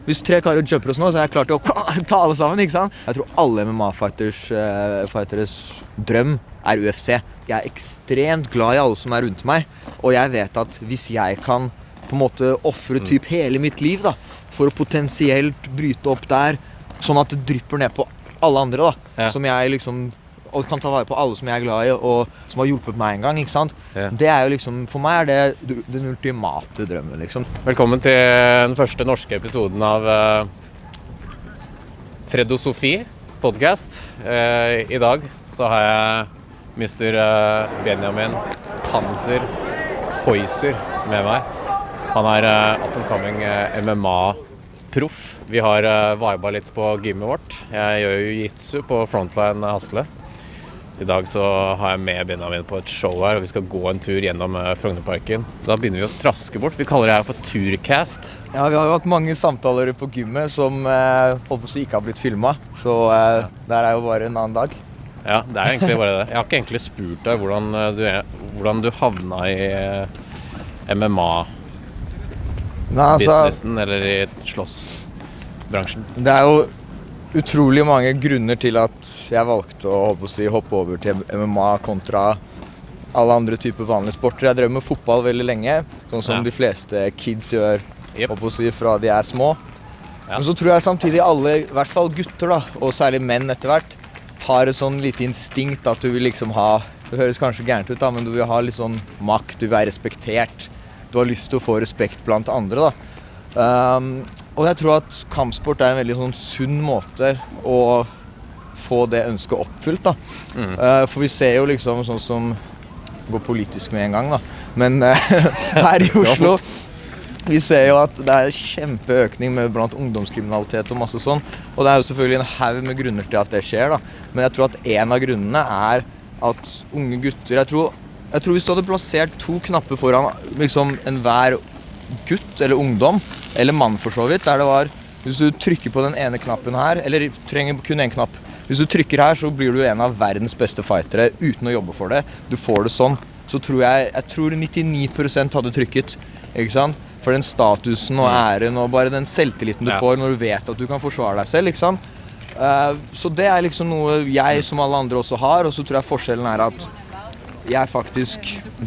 Hvis 3 karer jumper oss nå, så har jeg klart å ta alle sammen, ikke sant? Jeg tror alle MMA-fighteres drøm UFC. Jeg ekstremt glad i alle som rundt meg, og jeg vet at hvis jeg kan på en måte offre typ hele mitt liv da, for å potensielt bryte opp der, sånn at det drypper ned på alle andre da, som jeg liksom, og kan ta vare på alle som jeg glad i, og som har hjulpet meg en gang, ikke sant? Det jo liksom, for meg det den ultimate drømmen, liksom. Velkommen til den første norske episoden av Fred og Sofie podcast. I dag så har jeg Mr. Benjamin Panzer Heuser med meg. Han up-and-coming MMA-proff. Vi har viba litt på gymmet vårt. Jeg gjør jo jiu-jitsu på Frontline Hasle. I dag så har jeg med Benjamin på et show her, og vi skal gå en tur gjennom Frognerparken. Da begynner vi å traske bort. Vi kaller det her for Turcast. Ja, vi har jo hatt mange samtaler på gymmet som ikke har blitt filmet. Så der jo bare en annen dag. Ja, det egentlig bare det. Jeg har ikke egentlig spurt deg hvordan du havna i MMA-businessen eller i slåssbransjen. Det jo utrolig mange grunner til at jeg valgte å hoppe over til MMA kontra alle andre typer vanlige sporter. Jeg drev med fotball veldig lenge, sånn som de fleste kids gjør fra de små. Men så tror jeg samtidig alle, i hvert fall gutter da, og særlig menn etter hvert, har et sånn lite instinkt at du vil liksom ha, det høres kanskje gærent ut da, men du vil ha litt sånn makt, du vil være respektert. Du har lyst til å få respekt blant andre da. Og jeg tror at kampsport en veldig sånn sunn måte å få det ønsket oppfylt da. For vi ser jo liksom sånn som går politisk med en gang da, men her i Oslo vi ser jo at det kjempeøkning med blant ungdomskriminalitet og masse sånn, og det jo selvfølgelig en haug med grunner til at det skjer da. Men jeg tror at en av grunnene at unge gutter, jeg tror hvis du hadde plassert 2 knapper foran liksom enhver gutt eller ungdom, eller mann for så vidt, der det var, hvis du trykker på den ene knappen her, eller trenger kun en knapp, hvis du trykker her så blir du en av verdens beste fightere uten å jobbe for det, du får det sånn, så tror jeg tror 99% hadde trykket, ikke sant? For den statusen og æren og bare den selvtilliten du får når du vet at du kan forsvare deg selv, ikke sant? Så det liksom noe jeg som alle andre også har, og så tror jeg forskjellen at jeg faktisk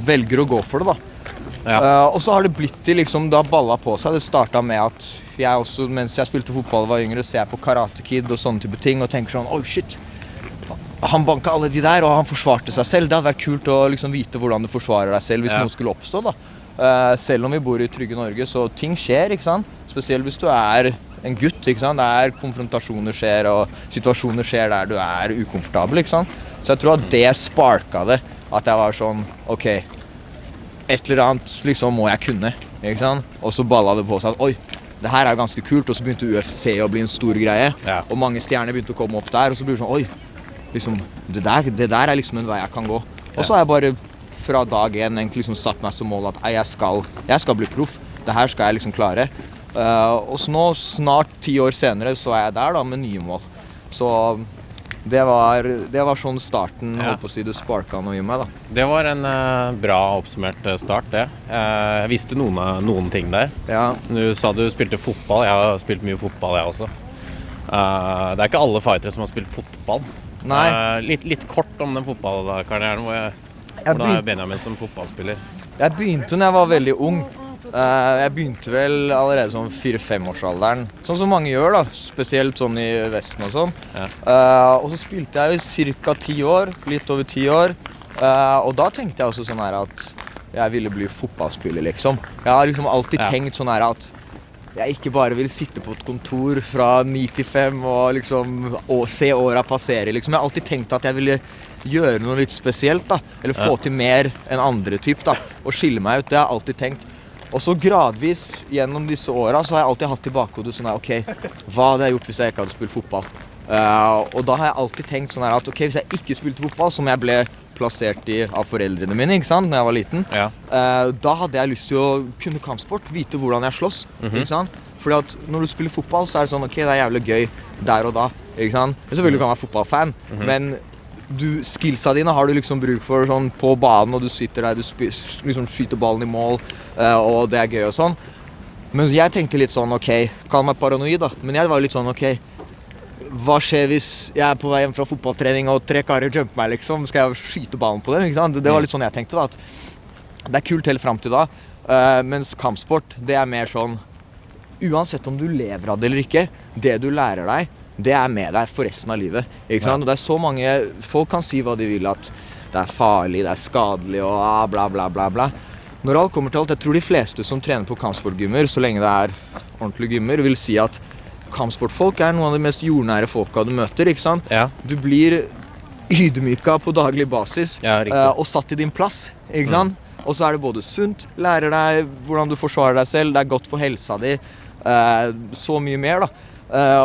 velger å gå for det da. Og så har det blitt til liksom, det har ballet på seg. Det startet med at jeg også, mens jeg spilte fotball og var yngre, ser jeg på Karate Kid og sånne type ting og tenker sånn, oh shit, han banket alle de der og han forsvarte seg selv. Det hadde vært kult å liksom vite hvordan du forsvarer deg selv hvis noe skulle oppstå da. Selv om vi bor i trygge Norge, så ting skjer, ikke sant? Spesielt hvis du en gutt, ikke sant? Det konfrontasjoner skjer, og situasjoner skjer der du ukomfortabel, ikke sant? Så jeg tror at det sparket det, at jeg var sånn, ok, et eller annet liksom må jeg kunne, ikke sant? Og så ballet det på seg at, oi, det her ganske kult, og så begynte UFC å bli en stor greie, og mange stjerner begynte å komme opp der, og så blir det sånn, oi, liksom, det der liksom en vei jeg kan gå. Og så har jeg bare fra dag 1 egentlig liksom satt meg som mål at jeg skal bli proff. Det her skal jeg liksom klare. Og så nå, snart 10 år senere, så jeg der da med nye mål. Så det var sånn starten, holdt på å si, det sparket noe i meg da. Det var en bra oppsummert start, det. Jeg visste noen ting der. Du sa du spilte fotball. Jeg har spilt mye fotball, jeg også. Det ikke alle fightere som har spilt fotball. Nei. Litt kort om den fotballkarrieren. Hvordan Benjamin som fotballspiller? Jeg begynte når jeg var veldig ung. Jeg begynte vel allerede sånn 4-5-årsalderen. Sånn som mange gjør da, spesielt sånn i Vesten og sånn. Og så spilte jeg jo cirka 10 år, litt over 10 år. Og da tenkte jeg også sånn her at jeg ville bli fotballspiller liksom. Jeg har liksom alltid tenkt sånn her at jeg ikke bare vil sitte på et kontor fra 9 til 5 og liksom se åra passere liksom. Jeg har alltid tenkt at jeg ville gjøre noe litt spesielt da, eller få til mer enn andre typ da, og skille meg ut, det har jeg alltid tenkt. Og så gradvis gjennom disse åra så har jeg alltid hatt i bakhodet sånn her, ok, hva hadde jeg gjort hvis jeg ikke hadde spilt fotball? Og da har jeg alltid tenkt sånn her at ok, hvis jeg ikke spilte fotball, som jeg ble plassert i av foreldrene mine, ikke sant, når jeg var liten, da hadde jeg lyst til å kunne kampsport, vite hvordan jeg slåss, ikke sant? Fordi at når du spiller fotball, så det sånn, ok, det jævlig gøy der og da, ikke sant? Selvfølgelig kan du være fotballfan, men skillsa dine har du liksom bruk for sånn på banen, og du sitter der, du liksom skyter ballen i mål, og det gøy og sånn. Men jeg tenkte litt sånn, ok, kall meg paranoid da, men jeg var litt sånn, ok, hva skjer hvis jeg på vei hjem fra fotballtrening og 3 karer jumper meg liksom, skal jeg skyte ballen på dem, ikke sant? Det var litt sånn jeg tenkte da, at det kult helt frem til da, mens kampsport, det mer sånn, uansett om du lever av det eller ikke, det du lærer deg, det med deg for resten av livet, ikke sant? Og det så mange, folk kan si hva de vil, at det farlig, det skadelig og bla bla bla bla. Når alt kommer til alt, jeg tror de fleste som trener på kampsportgymmer, så lenge det ordentlige gymmer, vil si at kampsportfolk noen av de mest jordnære folka du møter, ikke sant? Ja. Du blir ydmyka på daglig basis, Ja, riktig. og satt i din plass, ikke sant? Og så det både sunt, lærer deg hvordan du forsvarer deg selv, det godt for helsa di, så mye mer da.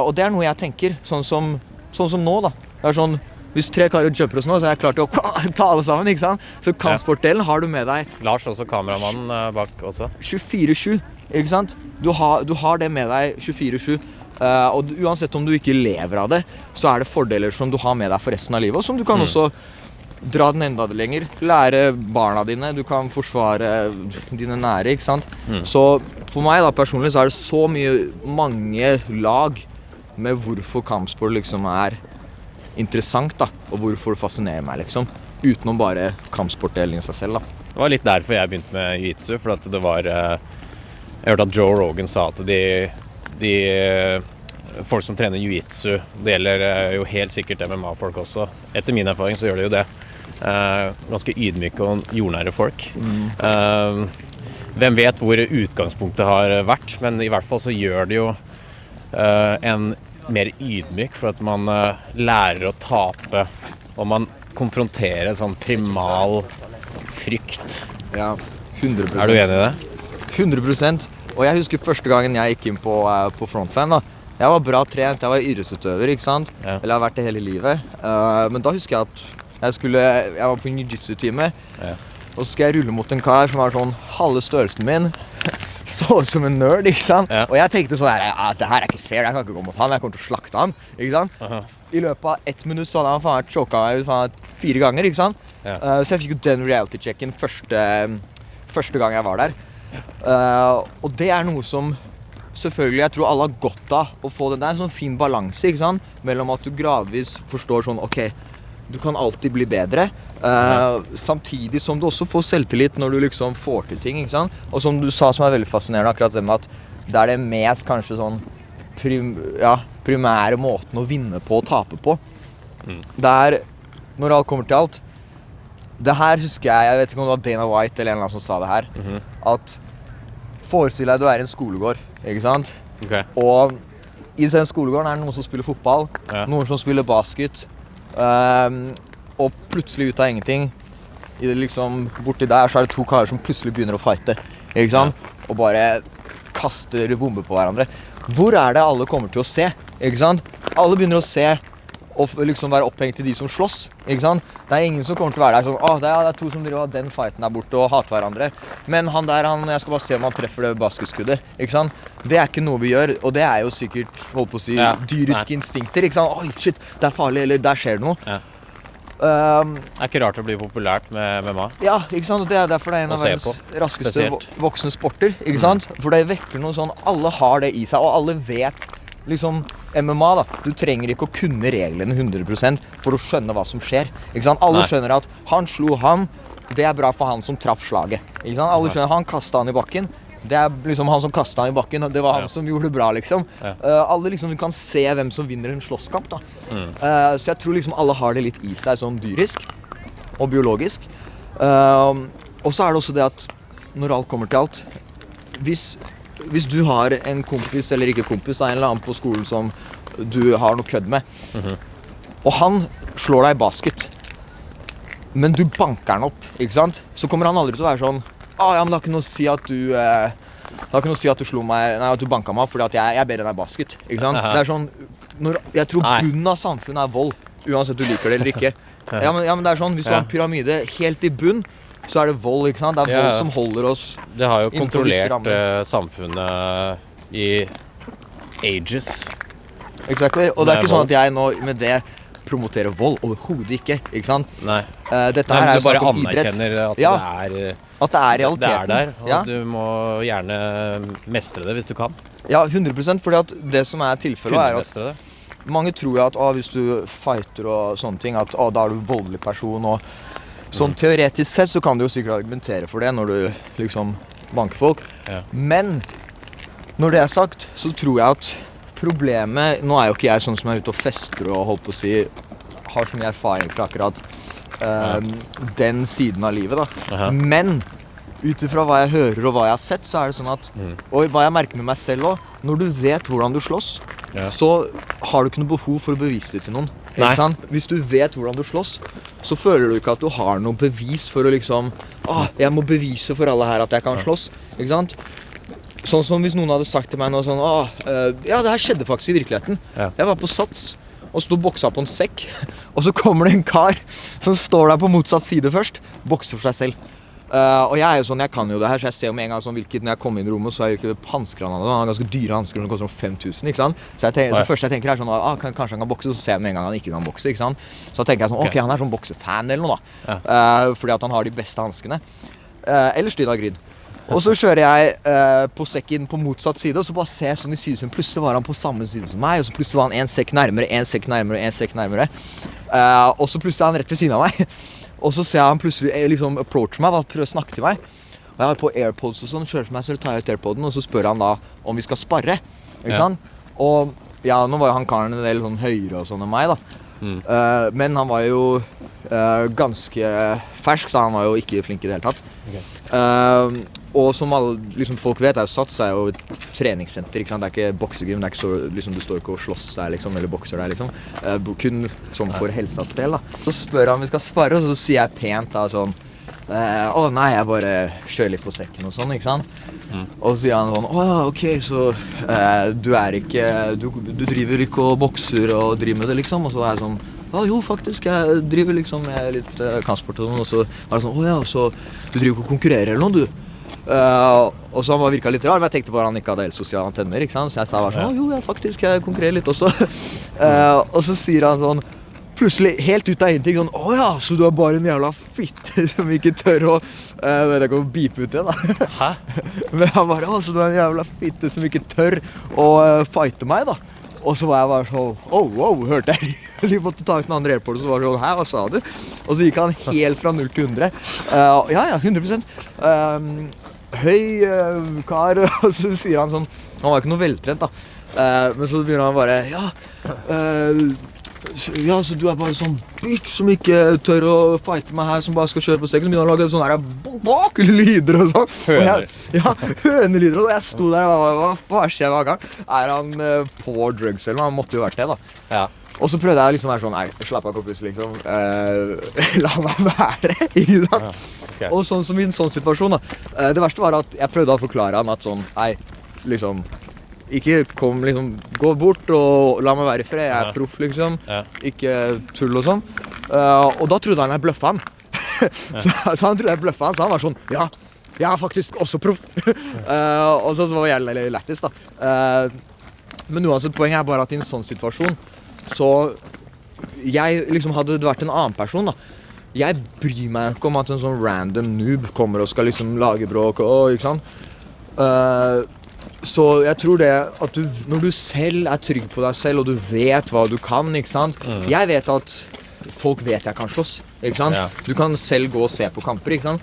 Og det noe jeg tenker, sånn som nå da. Det sånn, hvis 3 karer jumper oss nå, så jeg klart å ta alle sammen, ikke sant? Så kampsportdelen har du med deg Lars også, kameramannen bak også. 24/7, ikke sant? Du har det med deg 24/7. Og uansett om du ikke lever av det, så det fordeler som du har med deg for resten av livet, og som du kan også dra den enda lenger, lære barna dine, du kan forsvare dine nære, ikke sant? Så for meg da, personlig, så det så mange lag med hvorfor kampsport liksom interessant da, og hvorfor det fascinerer meg liksom, utenom bare kampsportdelen i seg selv da. Det var litt derfor jeg begynte med jiu-jitsu, for at det var, jeg hørte at Joe Rogan sa at de folk som trener jiu-jitsu, det gjelder jo helt sikkert MMA-folk også. Etter min erfaring så gjør det jo det. Ganske ydmyke og jordnære folk. Hvem vet hvor utgangspunktet har vært, men i hvert fall så gjør det jo en mer ydmyk, for at man lærer å tape, og man konfronterer en sånn primal frykt. Ja, 100%. Du enig i det? 100%. Og jeg husker første gangen jeg gikk inn på Frontline da. Jeg var bra trent, jeg var idrettsutøver, ikke sant? Ja. Eller jeg har vært det hele livet. Men da husker jeg at jeg var på en jiu-jitsu-time, og så skal jeg rulle mot en kar som var sånn halve størrelsen min, så ut som en nerd, ikke sant? Ja. Og jeg tenkte sånn at det her ikke fair, jeg kan ikke gå mot han, jeg kommer til å slakte han, ikke sant? I løpet av 1 minutt så hadde han faen choket meg ut 4 ganger, ikke sant? Ja. Så jeg fikk jo den reality-checken første gang jeg var der. Og det noe som selvfølgelig jeg tror alle har godt av å få den der, en sånn fin balanse, ikke sant? Mellom at du gradvis forstår sånn, ok, du kan alltid bli bedre, samtidig som du også får selvtillit når du liksom får til ting, ikke sant? Og som du sa som veldig fascinerende, akkurat det med at det det mest kanskje sånn primære måten å vinne på og tape på. Det når alt kommer til alt, det her husker jeg vet ikke om det var Dana White eller en eller annen som sa det her, at forestill deg du i en skolegård, ikke sant? Okay. Og i den skolegården det noen som spiller fotball, noen som spiller basket, og plutselig ut av ingenting, liksom, borti der så det 2 karer som plutselig begynner å fighte, ikke sant? Og bare kaster bomber på hverandre. Hvor det alle kommer til å se, ikke sant? Alle begynner å se og liksom være opphengt til de som slåss, ikke sant? Det ingen som kommer til å være der sånn, det 2 som driver den fighten der borte og hater hverandre. Men han der, jeg skal bare se om han treffer det basketskuddet, ikke sant? Det ikke noe vi gjør, og det jo sikkert, holdt på å si, dyriske instinkter, ikke sant? Oi, shit, det farlig, eller der skjer det noe. Ja. Ikke rart å bli populært med MMA. Ja, ikke sant? Og det derfor det en av verdens raskeste voksne sporter, ikke sant? For det vekker noe sånn, alle har det i seg, og alle vet liksom MMA da, du trenger ikke å kunne reglene 100% for å skjønne hva som skjer, ikke sant? Alle skjønner at han slo han, det bra for han som traff slaget, ikke sant? Alle skjønner han kastet han i bakken, det liksom han som kastet han i bakken, det var han som gjorde det bra liksom. Alle liksom, du kan se hvem som vinner en slåsskamp da. Så jeg tror liksom alle har det litt i seg sånn dyrisk og biologisk. Og så det også det at når alt kommer til alt, hvis du har en kompis eller ikke kompis, en eller annen på skolen som du har noe kødd med, og han slår deg i basket, men du banker han opp, ikke sant? Så kommer han aldri til å være sånn, ja, men det har ikke noe å si at du slo meg, nei, at du banket meg opp, fordi at jeg bedre enn deg basket, ikke sant? Det sånn, jeg tror bunnen av samfunnet vold, uansett du liker det eller ikke. Ja, men det sånn, hvis du har en pyramide helt i bunn, så det vold, ikke sant? Det vold som holder oss. Det har jo kontrollert samfunnet i ages. Exactly, og det ikke sånn at jeg nå med det promoterer vold overhodet ikke sant? Nei. Dette her du bare snakk om idrett. anerkjenner at det At det er Det realiteten. er der, og Ja. du må gjerne mestre det hvis du kan. Ja, 100%, fordi at det som er tilfellet Kunne er at mestre det. mange tror jo at hvis du fighter og sånne ting, at da er du en voldelig person. Og sånn teoretisk sett så kan du jo sikkert argumentere for det når du liksom banker folk. Ja. Men når det er sagt, så tror jeg at problemet nå er jo ikke jeg sånn som er ute og fester og holdt på å si har så mye erfaring fra akkurat den siden av livet, da. Aha. Men ut ifra hva jeg hører og hva jeg har sett, så er det sånn at og hva jeg merker med meg selv også, når du vet hvordan du slåss, Ja. så har du ikke noe behov for å bevise det til noen. Nei. Ikke sant? Hvis du vet hvordan du slåss, så føler du ikke at du har noe bevis for å liksom jeg må bevise for alle her at jeg kan slåss. Ikke sant? Sånn som hvis noen hadde sagt til meg noe sånn ja, det her skjedde faktisk i virkeligheten. Ja. Jeg var på Sats og sto og boksa på en sekk, og så kommer det en kar som står der på motsatt side først, bokser for seg selv. Og jeg er jo sånn, jeg kan jo det her, så jeg ser jo med en gang sånn hvilket, når jeg kommer inn i rommet, så er jo ikke hansker han hadde, han har ganske dyre hansker, som koster 5000, ikke sant? Så det første jeg tenker er sånn, kanskje han kan bokse, så ser jeg med en gang han ikke kan bokse, ikke sant? Så da tenker jeg sånn, ok, han er sånn boksefan eller noe da, fordi at han har de beste hanskene. Eller Stina Gryd. Og så kjører jeg på sekken på motsatt side, og så bare ser jeg sånn i sydsiden, plutselig var han på samme side som meg, og så plutselig var han en sekk nærmere, en sekk nærmere, en sekk nærmere. Og så plutselig er han rett ved siden av meg. Og så ser jeg han plutselig liksom approach meg, da, prøver å snakke til meg. Og jeg har på AirPods og sånn, kjører for meg, så tar jeg ut AirPoden, og så spør han da om vi skal sparre. Ikke sant? Og ja, nå var jo han karen en del sånn høyere og sånn enn meg da. Men han var jo ganske fersk, så han var jo ikke flink i det hele tatt. Og som alle liksom, folk vet, Sats er jo et treningssenter, ikke sant? Det er ikke boksegym, det er ikke så, liksom, du står ikke og slåss der, liksom, eller bokser der, liksom. Kun sånn for helsas del, da. Så spør han om vi skal spare, og så sier jeg pent da, sånn nei, jeg bare kjører litt på sekken og sånn, ikke sant? Og så sier han sånn, ja, ok, så du er ikke, du driver ikke og bokser og driver med det, liksom? Og så er jeg sånn, jo, faktisk, jeg driver liksom med litt kampsport og sånn, og så var det sånn, ja, så du driver ikke og konkurrerer eller noe, du? Og så han var virket litt rar, men jeg tenkte bare han ikke hadde helt sosiale antenner, ikke sant? Så jeg sa bare sånn, jo, ja, faktisk, jeg konkurrerer litt også. Og så sier han sånn, plutselig helt ut av ingenting, sånn, ja, så du er bare en jævla fitte som ikke tør å, vet jeg ikke å beepe ut det da. Hæ? Men han bare, så du er en jævla fitte som ikke tør å fighte meg da. Og så var jeg bare sånn, wow, hørte jeg? De måtte ta ut den andre airport, og så var det sånn, hva sa du? Og så gikk han helt fra 0 til 100. Ja, 100%. Høy kar, og så sier han sånn, han var ikke noe veltrent da. Men så begynner han bare, ja, så du er bare sånn bitch som ikke tør å fighte meg her, som bare skal kjøre på sekken, så begynner han å lage sånne her bakelyder og sånn. Høner. Ja, hønelyder, og jeg sto der og hva skjer hver gang? Er han på drugs eller noe? Han måtte jo vært det da. Ja. Og så prøvde jeg liksom å være sånn, nei, slapp av kompis liksom, la meg være, ikke sant? Ja, ok. Og sånn som i en sånn situasjon da, det verste var at jeg prøvde å forklare han at sånn, nei, liksom, ikke kom liksom, gå bort og la meg være i fred, jeg er proff liksom, ikke tull og sånn. Og da trodde han jeg bløffa han. så han trodde jeg bløffa han, så han var sånn, ja, jeg er faktisk også proff. Og så var jeg jævlig lættis da. Men uansett, poenget er bare at i en sånn situasjon, så jeg liksom hadde det vært en annen person da. Jeg bryr meg ikke om at en sånn random noob kommer og skal liksom lage bråk og ikke sant. Så jeg tror det at du, når du selv er trygg på deg selv og du vet hva du kan, ikke sant. Jeg vet at folk vet jeg kan slåss, ikke sant. Ja. Du kan selv gå og se på kamper, ikke sant.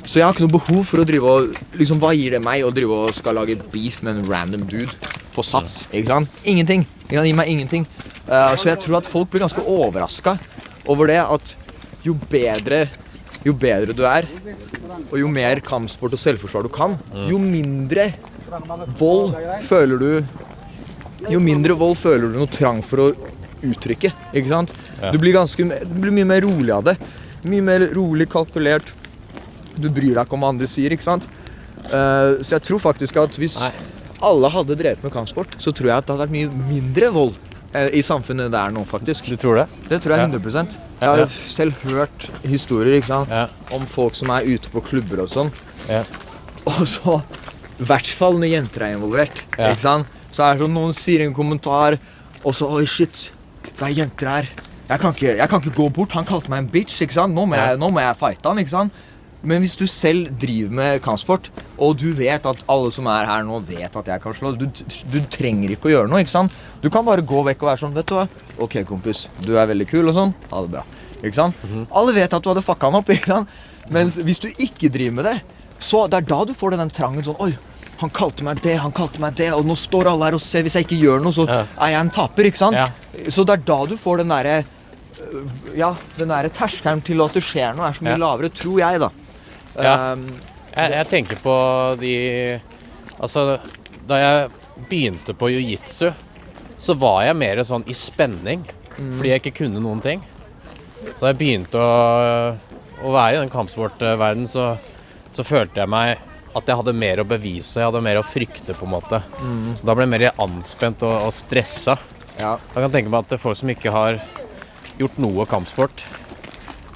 Så jeg har ikke noe behov for å drive og, liksom hva gir det meg å drive og skal lage beef med en random dude på Sats, ikke sant? Ingenting, det kan gi meg ingenting. Så jeg tror at folk blir ganske overrasket over det, at jo bedre du er, og jo mer kampsport og selvforsvar du kan, jo mindre vold føler du noe trang for å uttrykke, ikke sant? Ja. Du blir mye mer rolig av det, mye mer rolig, kalkulert. Du bryr deg ikke om hva andre sier, ikke sant? Så jeg tror faktisk at hvis alle hadde drevet med kampsport, så tror jeg at det hadde vært mye mindre vold i samfunnet det er nå, faktisk. Du tror det? Det tror jeg 100%. Jeg har selv hørt historier, ikke sant? Ja. Om folk som er ute på klubber og sånn. Ja. Og så, i hvert fall når jenter er involvert, ikke sant? Så er det sånn, noen sier en kommentar, og så, oi shit, det er jenter her. Jeg kan ikke gå bort, han kalte meg en bitch, ikke sant? Nå må jeg fighte han, ikke sant? Men hvis du selv driver med kampsport, og du vet at alle som her nå vet at jeg kan slå, du trenger ikke å gjøre noe, ikke sant? Du kan bare gå vekk og være sånn, vet du hva? Ok, kompis, du veldig kul og sånn, ha det bra, ikke sant? Alle vet at du hadde fucka han opp, ikke sant? Men hvis du ikke driver med det, så det da du får den trangen sånn, oi, han kalte meg det, og nå står alle her og ser, hvis jeg ikke gjør noe, så jeg en taper, ikke sant? Ja. Så det da du får den der terskelen til at det skjer noe så mye lavere, tror jeg da. Ja. Jeg tenker på altså, da jeg begynte på jiu-jitsu, så var jeg mer sånn i spenning, fordi jeg ikke kunne noen ting. Så da jeg begynte å være i den kampsportverden, så følte jeg meg at jeg hadde mer å bevise, jeg hadde mer å frykte på en måte. Da ble jeg mer anspent og stresset. Ja. Jeg kan tenke meg at folk som ikke har gjort noe kampsport,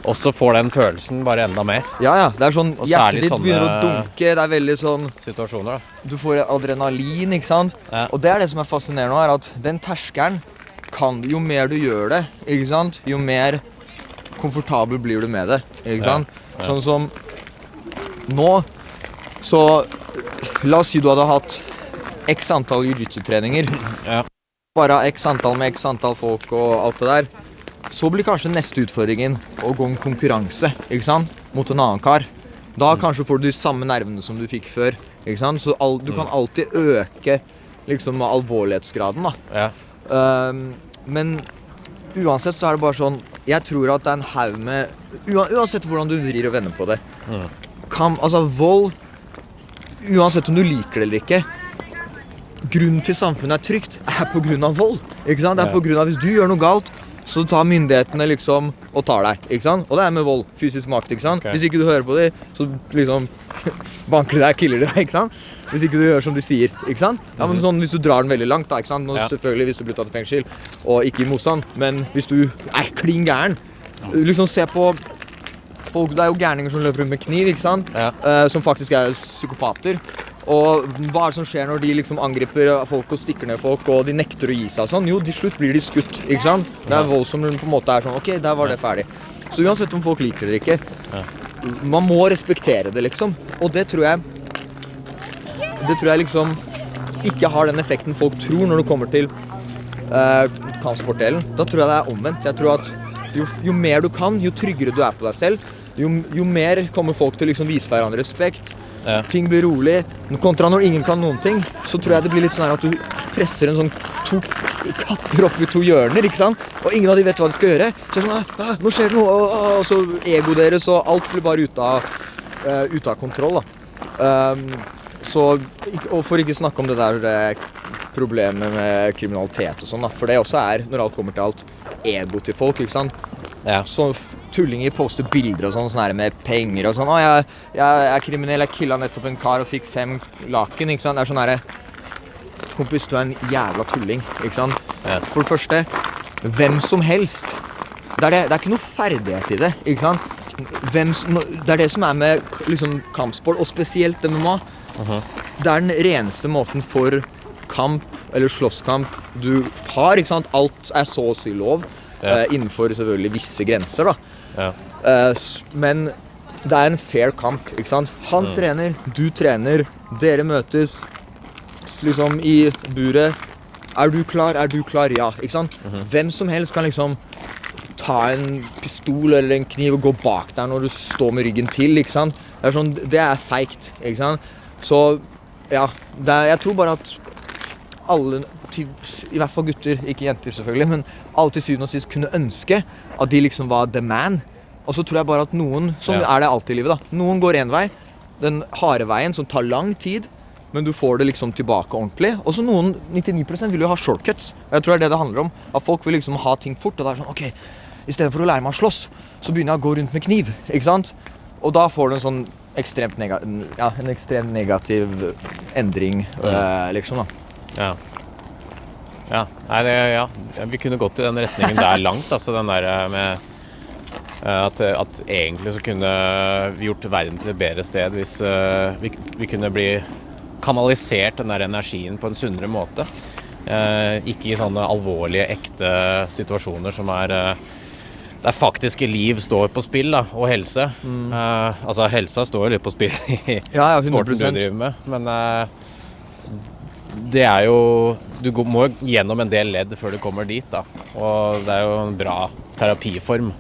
også får den følelsen bare enda mer. Ja, det sånn, og hjertet ditt begynner å dunke, det veldig sånn situasjoner da. Du får adrenalin, ikke sant? Ja. Og det det som fascinerende nå, at den terskelen jo mer du gjør det, ikke sant? Jo mer komfortabel blir du med det, ikke sant? Ja. Sånn som nå, så la oss si du hadde hatt x antall jiu-jitsu-treninger, bare x antall med x antall folk og alt det der, så blir kanskje neste utfordringen å gå en konkurranse, ikke sant? Mot en annen kar. Da kanskje får du de samme nervene som du fikk før, ikke sant? Så du kan alltid øke liksom alvorlighetsgraden da. Ja. Men uansett så det bare sånn, jeg tror at det en haug med, uansett hvordan du vrir og vender på det, altså vold, uansett om du liker det eller ikke, grunnen til samfunnet trygt på grunn av vold, ikke sant? Det på grunn av hvis du gjør noe galt, så tar myndighetene liksom og tar deg, ikke sant? Og det med vold, fysisk makt, ikke sant? Okay. Hvis ikke du hører på det, så liksom banker de deg, killer de deg, ikke sant? Hvis ikke du gjør som de sier, ikke sant? Ja, men sånn, hvis du drar den veldig langt da, ikke sant? Nå, selvfølgelig hvis du blir tatt i fengsel, og ikke i motstand, men hvis du klin gæren, liksom se på folk, det jo gærninger som løper rundt med kniv, ikke sant? Som faktisk psykopater. Og hva det som skjer når de liksom angriper folk og stikker ned folk, og de nekter å gi seg og sånn? Jo, til slutt blir de skutt, ikke sant? Det vold som på en måte sånn, ok, der var det ferdig. Så uansett om folk liker det eller ikke, man må respektere det liksom. Og det tror jeg liksom ikke har den effekten folk tror når det kommer til kampsportdelen. Da tror jeg det omvendt. Jeg tror at jo mer du kan, jo tryggere du på deg selv, jo mer kommer folk til liksom vise hverandre respekt. Ting blir rolig. Kontra når ingen kan noen ting, så tror jeg det blir litt sånn her at du presser en sånn to katter opp i to hjørner, ikke sant? Og ingen av de vet hva de skal gjøre. Så sånn, nå skjer det noe, og så ego deres, og alt blir bare ute av kontroll, da. Og for ikke snakke om det der problemet med kriminalitet og sånn, da. For det også når alt kommer til alt, ego til folk, ikke sant? Så tullinger poster bilder og sånn her med penger og sånn. Jeg kriminell, jeg killet nettopp en kar og fikk 5 laken, ikke sant? Det sånn her, kompis, du en jævla tulling, ikke sant? For det første, hvem som helst. Det ikke noe ferdighet i det, ikke sant? Det det som med liksom, kampsport, og spesielt MMA. Det den reneste måten for kamp, eller slåsskamp, du har, ikke sant? Alt så å si lov, innenfor selvfølgelig visse grenser, da. Men det en fair kamp, ikke sant? Han trener, du trener, dere møtes liksom i buret. Du klar? Ja, ikke sant? Hvem som helst kan liksom ta en pistol eller en kniv og gå bak deg når du står med ryggen til, ikke sant? Det sånn, det feigt, ikke sant? Så ja, jeg tror bare at alle, i hvert fall gutter, ikke jenter selvfølgelig, men alle til syvende og sist kunne ønske at de liksom var the man. Og så tror jeg bare at noen, som det alltid i livet da, noen går en vei, den harde veien som tar lang tid, men du får det liksom tilbake ordentlig. Og så noen, 99% vil jo ha shortcuts. Jeg tror det det handler om, at folk vil liksom ha ting fort, og det sånn, ok, i stedet for å lære meg å slåss, så begynner jeg å gå rundt med kniv, ikke sant? Og da får du en sånn ekstremt negativ endring, liksom da. Vi kunne gått i den retningen der langt, altså den der med at egentlig så kunne vi gjort verden til et bedre sted hvis vi kunne bli kanalisert den der energien på en sunnere måte. Ikke i sånne alvorlige, ekte situasjoner som der faktiske liv står på spill da, og helse. Altså helsa står jo litt på spill i Ja, sporten du 100%. driver med, men det jo, må jo gjennom en del ledd før du kommer dit da, og det jo en bra terapiform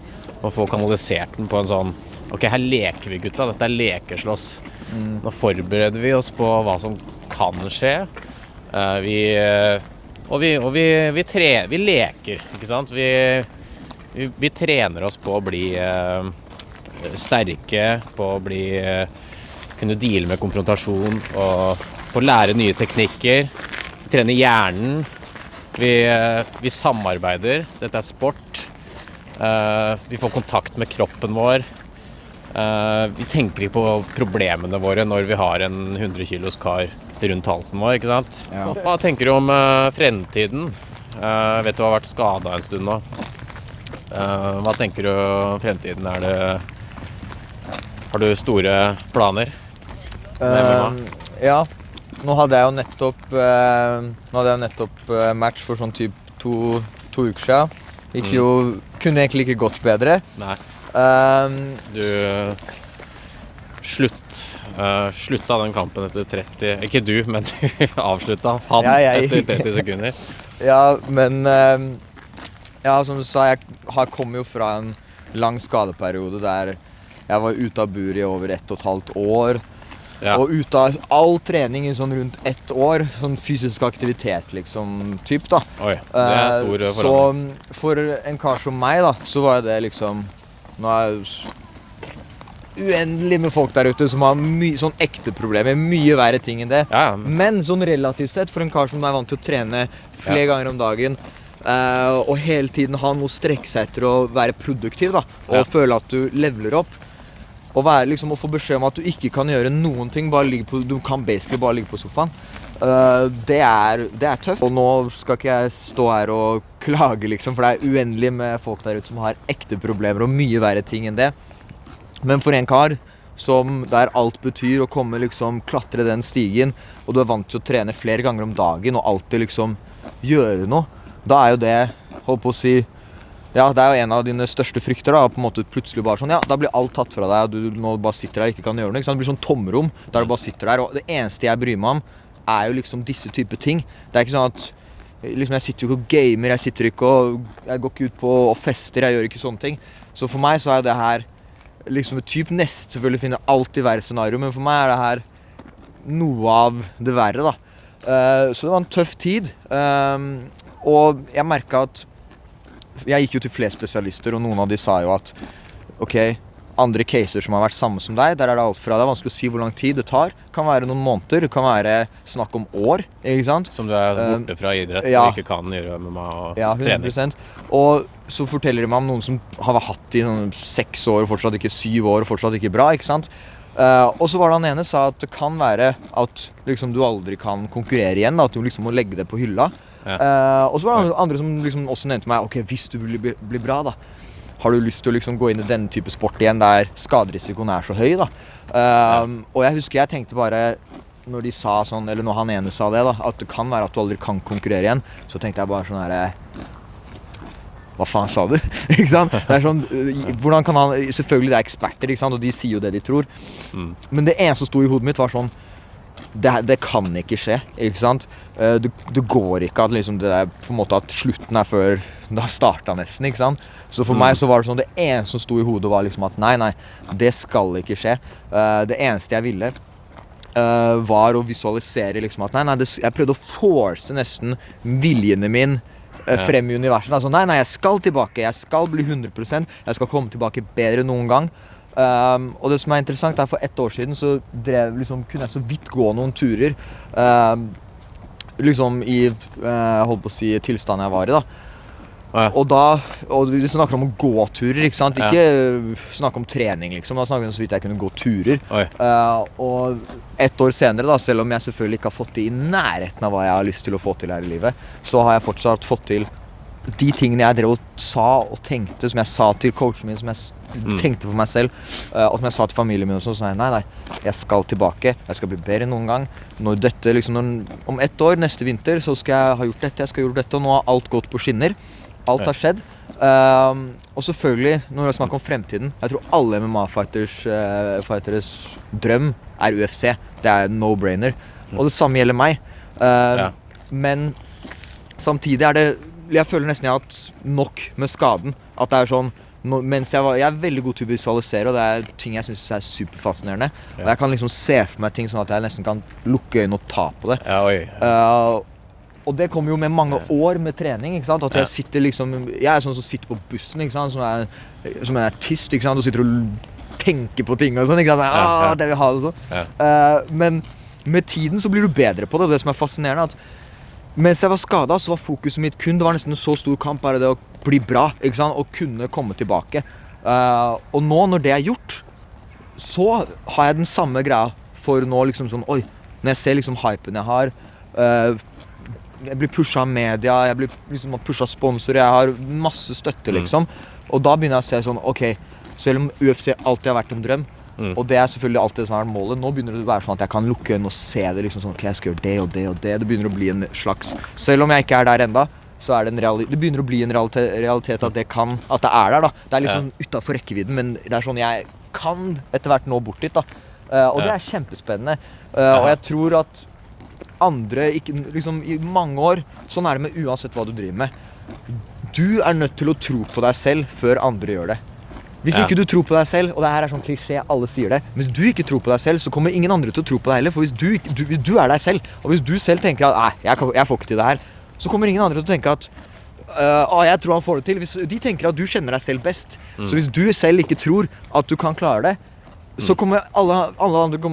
å få kanalisert den på en sånn, ok, her leker vi gutta, dette lekeslåss. Nå forbereder vi oss på hva som kan skje, vi leker, ikke sant? Vi trener oss på å bli sterke, på å kunne deale med konfrontasjon og på å lære nye teknikker, trene hjernen, vi samarbeider, dette sport, vi får kontakt med kroppen vår, vi tenker ikke på problemene våre når vi har en 100 kilos kar rundt halsen vår, ikke sant? Ja. Hva tenker du om fremtiden? Vet du har vært skadet en stund nå. Hva tenker du om fremtiden? Har du store planer? Ja, nå hadde jeg jo nettopp match for sånn typ to uker siden. Kunne egentlig ikke gått bedre. Nei. Du slutta den kampen etter 30, ikke du, men du avslutta han etter 30 sekunder. Ja, men ja, som du sa, jeg kom jo fra en lang skadeperiode der jeg var ute av bur i over 1,5 år. Ja. Og ute av all trening i sånn rundt 1 år, sånn fysisk aktivitet liksom, typ da. Oi, det stor forandring. Så for en kar som meg da, så var det liksom, nå uendelig med folk der ute som har sånn ekte problemer, mye verre ting enn det. Ja. Men sånn relativt sett, for en kar som er vant til å trene flere ganger om dagen, og hele tiden ha noe å strekke seg etter å være produktiv da, og føle at du leveler opp, og få beskjed om at du ikke kan gjøre noen ting, du kan basically bare ligge på sofaen. Det er tøft. Og nå skal ikke jeg stå her og klage liksom, for det er uendelig med folk der ute som har ekte problemer og mye verre ting enn det. Men for en kar der alt betyr å komme liksom, klatre den stigen, og du er vant til å trene flere ganger om dagen og alltid liksom gjøre noe, da er jo det, holdt på å si, ja, det er jo en av dine største frykter da, på en måte plutselig bare sånn, ja, da blir alt tatt fra deg, og du nå bare sitter der og ikke kan gjøre noe, ikke sant? Det blir sånn tomrom, der du bare sitter der, og det eneste jeg bryr meg om, er jo liksom disse type ting. Det er ikke sånn at, liksom jeg sitter jo ikke og gamer, jeg sitter ikke jeg går ikke ut på og fester, jeg gjør ikke sånne ting. Så for meg så er det her, liksom et typ selvfølgelig finner alltid verre scenario, men for meg er det her noe av det verre da. Så det var en tøff tid, og jeg merket at jeg gikk jo til flere spesialister, og noen av de sa jo at ok, andre caser som har vært samme som deg, der er det alt fra, det er vanskelig å si hvor lang tid det tar, kan være noen måneder, det kan være snakk om år, ikke sant? Som du er borte fra idrett og ikke kan gjøre med meg og trening. Ja, 100%. Og så forteller de meg om noen som har hatt det i 6 år, fortsatt ikke 7 år, fortsatt ikke bra, ikke sant? Og så var det han ene sa at det kan være at liksom, du aldri kan konkurrere igjen, at du liksom må legge det på hylla. Og så var det andre som liksom også nevnte meg, ok, hvis du blir bra da, har du lyst til å liksom gå inn i denne type sport igjen der skaderisikoen er så høy da. Og jeg husker jeg tenkte bare, når de sa sånn, eller når han ene sa det da, at det kan være at du aldri kan konkurrere igjen, så tenkte jeg bare sånn her, hva faen sa du? Ikke sant? Det er sånn, hvordan kan han, selvfølgelig det er eksperter, ikke sant? Og de sier jo det de tror. Men det eneste som sto i hodet mitt var sånn, det kan ikke skje, ikke sant? Det går ikke at liksom, det er på en måte at slutten er før det har startet nesten, ikke sant? Så for meg så var det sånn, det eneste som sto i hodet var liksom at nei, det skal ikke skje. Det eneste jeg ville var å visualisere liksom at nei, jeg prøvde å force nesten viljene min frem i universet. Altså, nei, jeg skal tilbake, jeg skal bli 100%, jeg skal komme tilbake bedre noen gang. Og det som er interessant er for 1 år siden så kunne jeg så vidt gå noen turer liksom i holdt på å si tilstanden jeg var i da. Og vi snakker om å gå turer, ikke sant? Ikke snakke om trening liksom, da snakker vi om så vidt jeg kunne gå turer. Og 1 år senere da, selv om jeg selvfølgelig ikke har fått det i nærheten av hva jeg har lyst til å få til her i livet, så har jeg fortsatt fått til de tingene jeg drev og sa og tenkte, som jeg sa til coachen min, som jeg tenkte for meg selv, og som jeg sa til familien min, og så sa jeg, nei, jeg skal tilbake, jeg skal bli bedre noen gang. Når dette, liksom, om 1 år, neste vinter, så skal jeg ha gjort dette, jeg skal gjøre dette, og nå har alt gått på skinner. Alt har skjedd. Og selvfølgelig, når det er snakk om fremtiden, jeg tror alle MMA-fighteres drøm er UFC. Det er en no-brainer. Og det samme gjelder meg. Men samtidig er det, jeg føler nesten jeg har hatt nok med skaden. At det er sånn, mens jeg er veldig god til å visualisere, og det er ting jeg synes er superfascinerende. Og jeg kan liksom se for meg ting sånn at jeg nesten kan lukke øynene og ta på det. Og det kommer jo med mange år med trening, ikke sant? At jeg sitter liksom, jeg er sånn som sitter på bussen, ikke sant? Som en artist, ikke sant? Og sitter og tenker på ting og sånn, ikke sant? Det vil jeg ha det sånn. Men med tiden så blir du bedre på det, og det som er fascinerende at mens jeg var skadet, så var fokuset mitt kun, det var nesten en så stor kamp, bare det å bli bra, ikke sant? Og kunne komme tilbake. Og nå, når det er gjort, så har jeg den samme greia for nå liksom sånn, oi, når jeg ser liksom hypen jeg har, jeg blir pushet av media, jeg blir liksom pushet av sponsorer, jeg har masse støtte liksom. Og da begynner jeg å se sånn, ok, selv om UFC alltid har vært en drøm, og det er selvfølgelig alltid det som er målet, nå begynner det å være sånn at jeg kan lukke øynene og se det liksom sånn, ok, jeg skal gjøre det og det og det, det begynner å bli en slags, selv om jeg ikke er der enda, så er det det begynner å bli en realitet at det er der da, det er liksom utenfor rekkevidden, men det er sånn jeg kan etter hvert nå bort dit da, og det er kjempespennende, og jeg tror at andre, ikke, liksom i mange år, sånn er det med uansett hva du driver med, du er nødt til å tro på deg selv før andre gjør det. Hvis ikke du tror på deg selv, og det her er sånn klisjé, alle sier det, hvis du ikke tror på deg selv, så kommer ingen andre til å tro på deg heller, for hvis du er deg selv, og hvis du selv tenker at, nei, jeg får ikke til det her, så kommer ingen andre til å tenke at, jeg tror han får det til. Hvis de tenker at du kjenner deg selv best, så hvis du selv ikke tror at du kan klare det, så kommer alle andre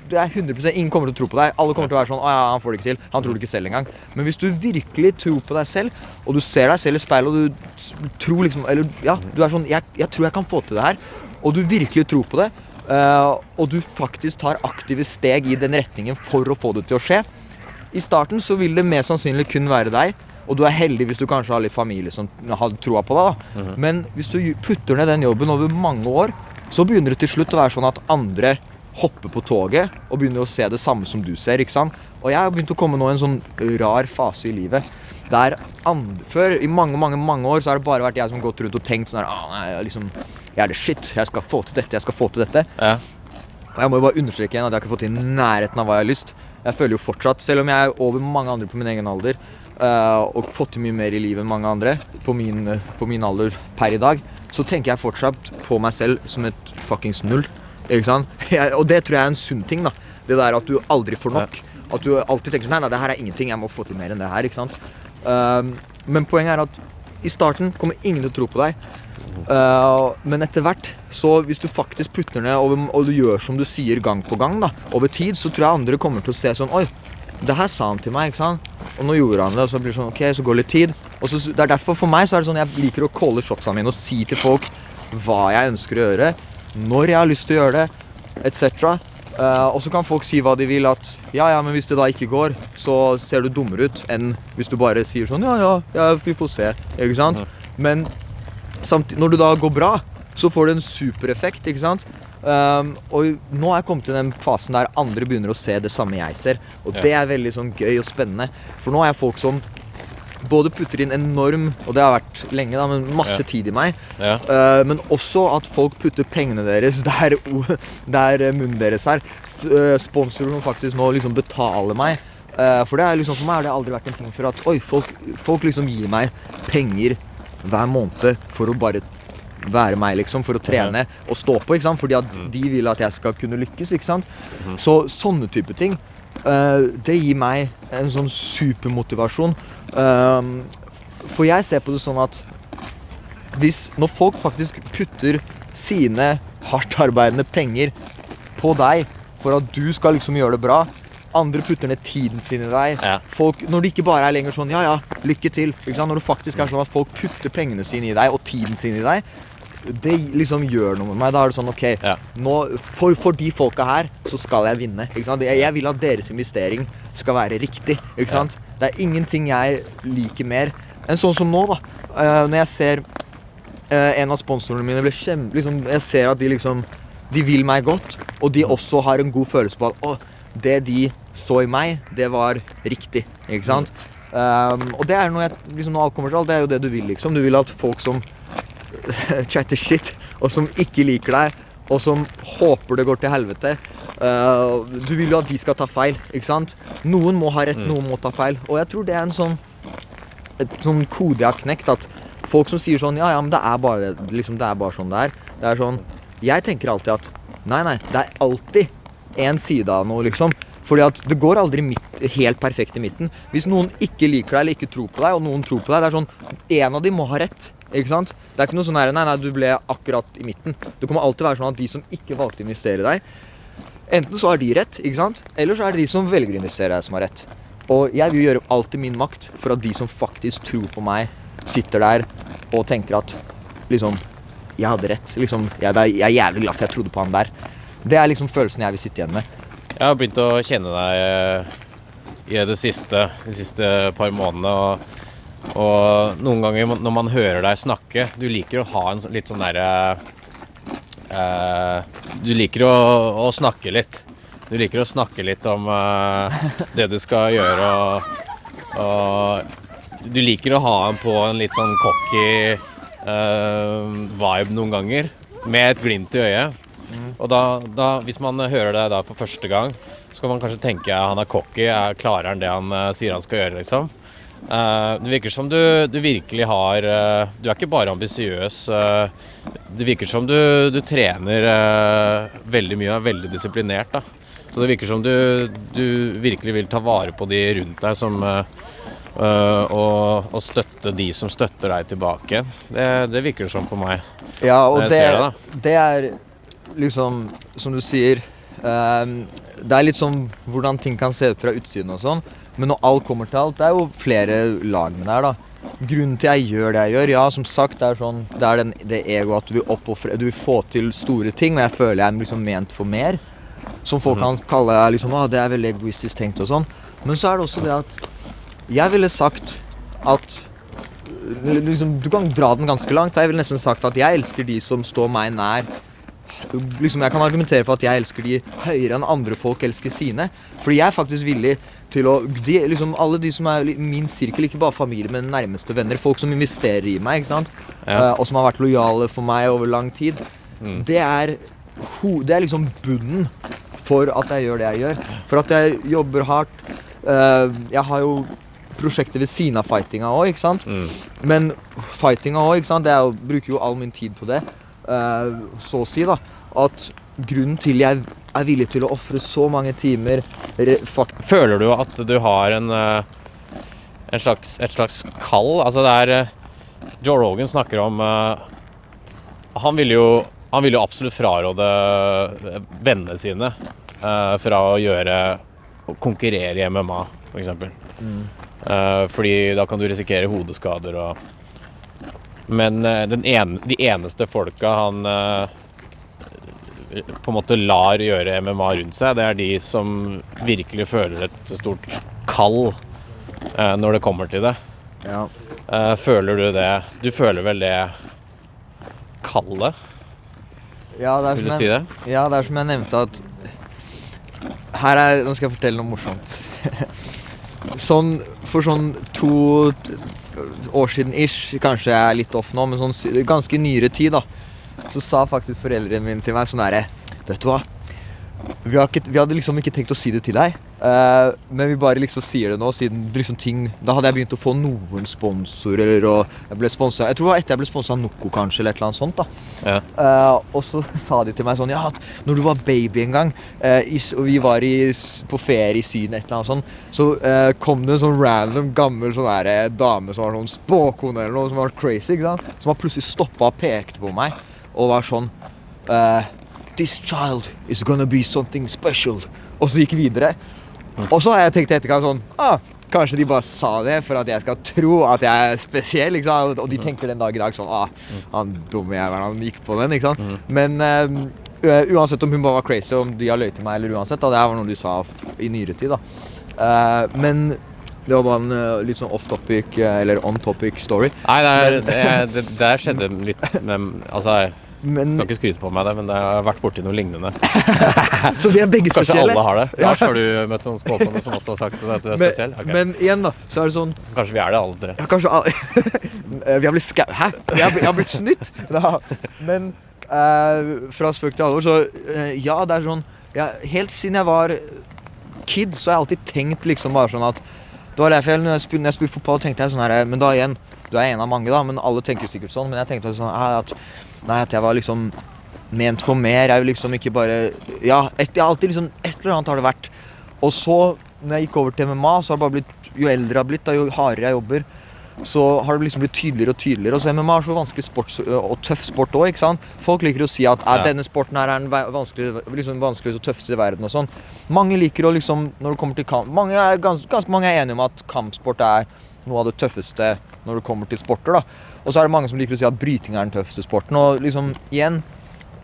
det er 100%, ingen kommer til å tro på deg. Alle kommer til å være sånn, han får det ikke til. Han tror det ikke selv engang. Men hvis du virkelig tror på deg selv, og du ser deg selv i speilet, og du tror liksom, eller du er sånn, jeg tror jeg kan få til det her, og du virkelig tror på det, og du faktisk tar aktive steg i den retningen for å få det til å skje. I starten så vil det mest sannsynlig kun være deg, og du er heldig hvis du kanskje har litt familie som har troa på deg da. Men hvis du putter ned den jobben over mange år, så begynner det til slutt å være sånn at andre hopper på toget og begynner å se det samme som du ser, ikke sant? Og jeg har begynt å komme nå i en sånn rar fase i livet, der før, i mange år, så har det bare vært jeg som har gått rundt og tenkt sånn her, jeg er det shit, jeg skal få til dette. Og jeg må jo bare understreke igjen at jeg har ikke fått til nærheten av hva jeg har lyst. Jeg føler jo fortsatt, selv om jeg er over mange andre på min egen alder, og fått til mye mer i livet enn mange andre på min alder per i dag, så tenker jeg fortsatt på meg selv som et fuckings null. Ikke sant? Og det tror jeg er en sunn ting da. Det der at du aldri får nok. At du alltid tenker sånn, nei, det her er ingenting, jeg må få til mer enn det her, ikke sant? Men poenget er at i starten kommer ingen til å tro på deg. Men etter hvert, så hvis du faktisk putter ned og du gjør som du sier gang på gang da, over tid, så tror jeg andre kommer til å se sånn, oi, det her sa han til meg, ikke sant? Og nå gjorde han det, og så blir det sånn, ok, så går litt tid. Og så, det er derfor for meg så er det sånn, jeg liker å calle shotsene mine og si til folk hva jeg ønsker å gjøre, når jeg har lyst til å gjøre det, etc. Og så kan folk si hva de vil, at ja, men hvis det da ikke går, så ser du dummere ut enn hvis du bare sier sånn, ja, vi får se, ikke sant? Men samtidig, når du da går bra, så får du en supereffekt, ikke sant? Og nå har jeg kommet til den fasen der andre begynner å se det samme jeg ser, og det er veldig sånn gøy og spennende, for nå er jeg folk som både putter inn enorm, og det har vært lenge da, men masse tid i meg, men også at folk putter pengene deres der munnen deres er, sponsorer som faktisk nå liksom betaler meg, for det er liksom, for meg har det aldri vært en ting for at, oi, folk liksom gir meg penger hver måned for å bare være meg liksom, for å trene og stå på, ikke sant? Fordi at de vil at jeg skal kunne lykkes, ikke sant? Så sånne type ting, det gir meg en sånn supermotivasjon, for jeg ser på det sånn at når folk faktisk putter sine hardtarbeidende penger på deg for at du skal liksom gjøre det bra, andre putter ned tiden sin i deg, folk, når det ikke bare er lenger sånn, lykke til, ikke sant? Når det faktisk er sånn at folk putter pengene sine i deg og tiden sin i deg, det liksom gjør noe med meg. Da er det sånn, ok, nå, for de folka her, så skal jeg vinne, ikke sant? Jeg vil at deres investering skal være riktig, ikke sant? Det er ingenting jeg liker mer enn sånn som nå da, når jeg ser en av sponsorene mine jeg ser at de vil meg godt, og de også har en god følelse på at det de så i meg, det var riktig, ikke sant? Og det når liksom, når alt kommer til alt, det jo det du vil, liksom. Du vil at folk som chatter shit, og som ikke liker deg, og som håper det går til helvete, du vil jo at de skal ta feil, ikke sant? Noen må ha rett, noen må ta feil. Og jeg tror det en sånn kode jeg har knekt, at folk som sier sånn, ja, men det bare, liksom, det bare sånn det er. Det sånn, jeg tenker alltid at, nei, det alltid en side av noe, liksom. Fordi at det går aldri helt perfekt i midten. Hvis noen ikke liker deg eller ikke tror på deg, og noen tror på deg, det sånn, en av de må ha rett, ikke sant? Det ikke noe sånn her, nei, du ble akkurat i midten. Det kommer alltid være sånn at de som ikke valgte å investere i deg, enten så har de rett, ikke sant? Eller så det de som velger å investere i deg som har rett. Og jeg vil gjøre alt i min makt for at de som faktisk tror på meg, sitter der og tenker at, liksom, jeg hadde rett. Liksom, jeg jævlig glad for jeg trodde på han der. Det liksom følelsen jeg vil sitte igjen med. Jeg har begynt å kjenne deg i de siste par månedene, og noen ganger når man hører deg snakke, du liker å ha en litt sånn der, du liker å snakke litt. Du liker å snakke litt om det du skal gjøre, og du liker å ha en på en litt sånn cocky vibe noen ganger, med et glimt i øyet. Og da, hvis man hører det da for første gang, så kan man kanskje tenke at han cocky, klarer han det han sier han skal gjøre, liksom. Det virker som du virkelig har, du ikke bare ambisiøs, det virker som du trener veldig mye, veldig disiplinert da. Så det virker som du virkelig vil ta vare på de rundt deg som, og støtte de som støtter deg tilbake. Det virker som på meg. Ja, og det liksom, som du sier, det litt sånn hvordan ting kan se ut fra utsiden og sånn, men når alt kommer til alt, det jo flere lag med det her da. Grunnen til jeg gjør det jeg gjør, ja, som sagt, det sånn, det ego at du vil oppofre, du vil få til store ting, men jeg føler jeg liksom ment for mer, som folk kan kalle liksom, det veldig egoistisk tenkt og sånn, men så det også det at jeg ville sagt at liksom, du kan dra den ganske langt, jeg ville nesten sagt at jeg elsker de som står meg nær. Liksom, jeg kan argumentere for at jeg elsker de høyere enn andre folk elsker sine, fordi jeg faktisk villig til å liksom, alle de som i min sirkel, ikke bare familie, men nærmeste venner, folk som investerer i meg, ikke sant? Ja. Og som har vært lojale for meg over lang tid, det liksom bunnen for at jeg gjør det jeg gjør, for at jeg jobber hardt. Jeg har jo prosjekter ved siden av fightinga også, ikke sant? Men fightinga også, ikke sant? Jeg bruker jo all min tid på det. Så å si da, at grunnen til jeg villig til å offre så mange timer Føler du at du har et slags kall? Altså Joe Rogan snakker om han vil jo absolutt fraråde vennene sine fra å konkurrere i MMA for eksempel. Fordi da kan du risikere hodeskader men de eneste folka han på en måte lar gjøre MMA rundt seg, det de som virkelig føler et stort kall når det kommer til det. Ja. Føler du det? Du føler vel det kallet? Ja, vil du si det? Ja, det som jeg nevnte at her nå skal jeg fortelle noe morsomt. For 2 år siden ish, kanskje jeg litt off nå, men ganske nyere tid da, så sa faktisk foreldrene mine til meg sånn vet du hva, vi hadde liksom ikke tenkt å si det til deg, men vi bare liksom sier det nå, siden liksom da hadde jeg begynt å få noen sponsorer, og jeg tror det var etter jeg ble sponset av Noko kanskje, eller et eller annet sånt da. Ja. Og så sa de til meg sånn, ja, at når du var baby en gang, og vi var på ferie i Syden, et eller annet sånt, så kom det en sånn random gammel dame som var sånn spåkone eller noe, som var crazy, ikke sant? Som var plutselig stoppet og pekte på meg, og var sånn, this child is gonna be something special, og så gikk videre. Og så har jeg tenkt etterkant sånn, kanskje de bare sa det for at jeg skal tro at jeg spesiell, ikke sant? Og de tenker den dag i dag sånn, han dumme jævlen, han gikk på den, ikke sant? Men uansett om hun bare var crazy, om de har løyt til meg eller uansett, da, det var noe de sa i nyere tid da. Men det var bare en litt sånn off-topic, eller on-topic story. Nei, det skjedde litt med, altså, Men, Skal ikke skryte på meg det, men det har vært borti noe lignende. så vi er begge Kanskje spesielle. alle har det. Lars, har du møtt noen spåkone som også har sagt at du er spesiell? Ok. Men igjen da, så det sånn, Kanskje vi er det alle tre. ja, kanskje vi har blitt Hæ? Jeg har blitt snytt? Ja. Men fra spøk til alvor, så ja, det sånn, helt siden jeg var kid, så har jeg alltid tenkt liksom bare sånn at, det var derfor når jeg spilte fotball, tenkte jeg sånn her, men da igjen, du er en av mange da, men alle tenker sikkert sånn, men jeg tenkte sånn, at jeg var liksom ment for mer, jeg vil liksom ikke bare, jeg har alltid liksom, et eller annet har det vært, og så, når jeg gikk over til MMA, så har det bare blitt, jo eldre jeg har blitt, da, jo hardere jeg jobber, så har det liksom blitt tydeligere og tydeligere, og så MMA er så vanskelig sport, og tøff sport også, ikke sant? Folk liker å si at denne sporten her er den vanskeligste og tøffeste i verden og sånn. Mange liker å liksom, når det kommer til kamp, ganske mange er enige om at kampsport er noe av det tøffeste når det kommer til sporter da. Og så er det mange som liker å si at bryting er den tøffeste sporten, og liksom, igjen,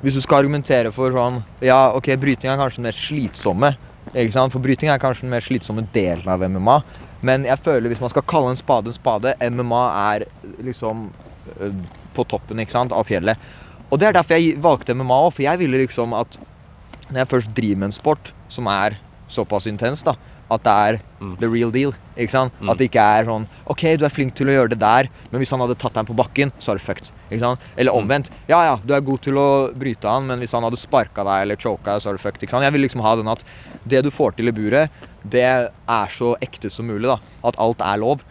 hvis du skal argumentere for sånn, ja, ok, bryting er kanskje den mer slitsomme, ikke sant? For bryting er kanskje den mer slitsomme delen av MMA, men jeg føler hvis man skal kalle en spade, MMA er liksom på toppen, ikke sant, av fjellet. Og det er derfor jeg valgte MMA også, for jeg ville liksom at når jeg først driver med en sport som er såpass intens da, at det er the real deal, ikke sant? At det ikke er sånn, ok, du er flink til å gjøre det der, men hvis han hadde tatt deg på bakken, så er det fucked, ikke sant? Eller omvendt, ja, du er god til å bryte han, men hvis han hadde sparket deg eller choket deg, så er det fucked, ikke sant? Jeg vil liksom ha den at det du får til i buret, det er så ekte som mulig da, at alt er lov.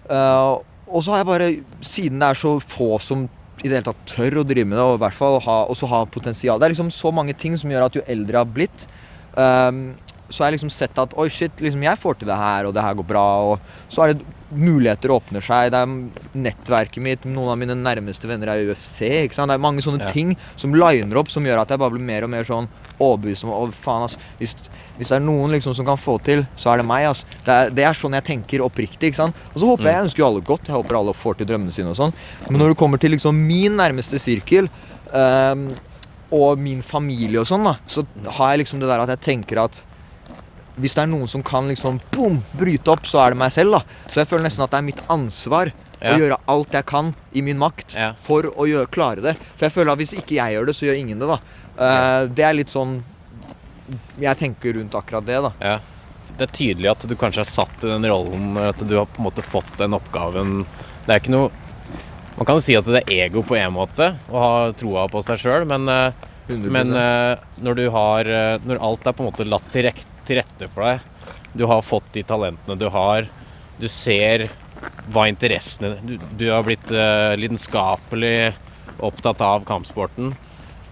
Og så har jeg bare, siden det er så få som i det hele tatt tør å drive med det, og i hvert fall også ha potensial. Det er liksom så mange ting som gjør at jo eldre jeg har blitt, så har jeg liksom sett at, oi shit, liksom jeg får til det her, og det her går bra, og så er det muligheter åpner seg, det er nettverket mitt, noen av mine nærmeste venner er i UFC, ikke sant? Det er mange sånne ting som liner opp, som gjør at jeg bare blir mer og mer sånn overbevist om, faen ass, hvis det er noen liksom som kan få til, så er det meg ass. Det er sånn jeg tenker oppriktig, ikke sant? Og så håper jeg ønsker jo alle godt, jeg håper alle får til drømmene sine og sånn, men når det kommer til liksom min nærmeste sirkel, og min familie og sånn da, så har jeg liksom det der at jeg tenker at hvis det er noen som kan liksom, boom, bryte opp, så er det meg selv da. Så jeg føler nesten at det er mitt ansvar å gjøre alt jeg kan i min makt for å klare det. For jeg føler at hvis ikke jeg gjør det, så gjør ingen det da. Det er litt sånn, jeg tenker rundt akkurat det da. Ja. Det er tydelig at du kanskje er satt i den rollen, at du har på en måte fått den oppgaven. Det er ikke noe, man kan jo si at det er ego på en måte, å ha troa på seg selv, men når alt er på en måte latt til rette for deg, du har fått de talentene du har, du ser hva interessene, du har blitt lidenskapelig opptatt av kampsporten,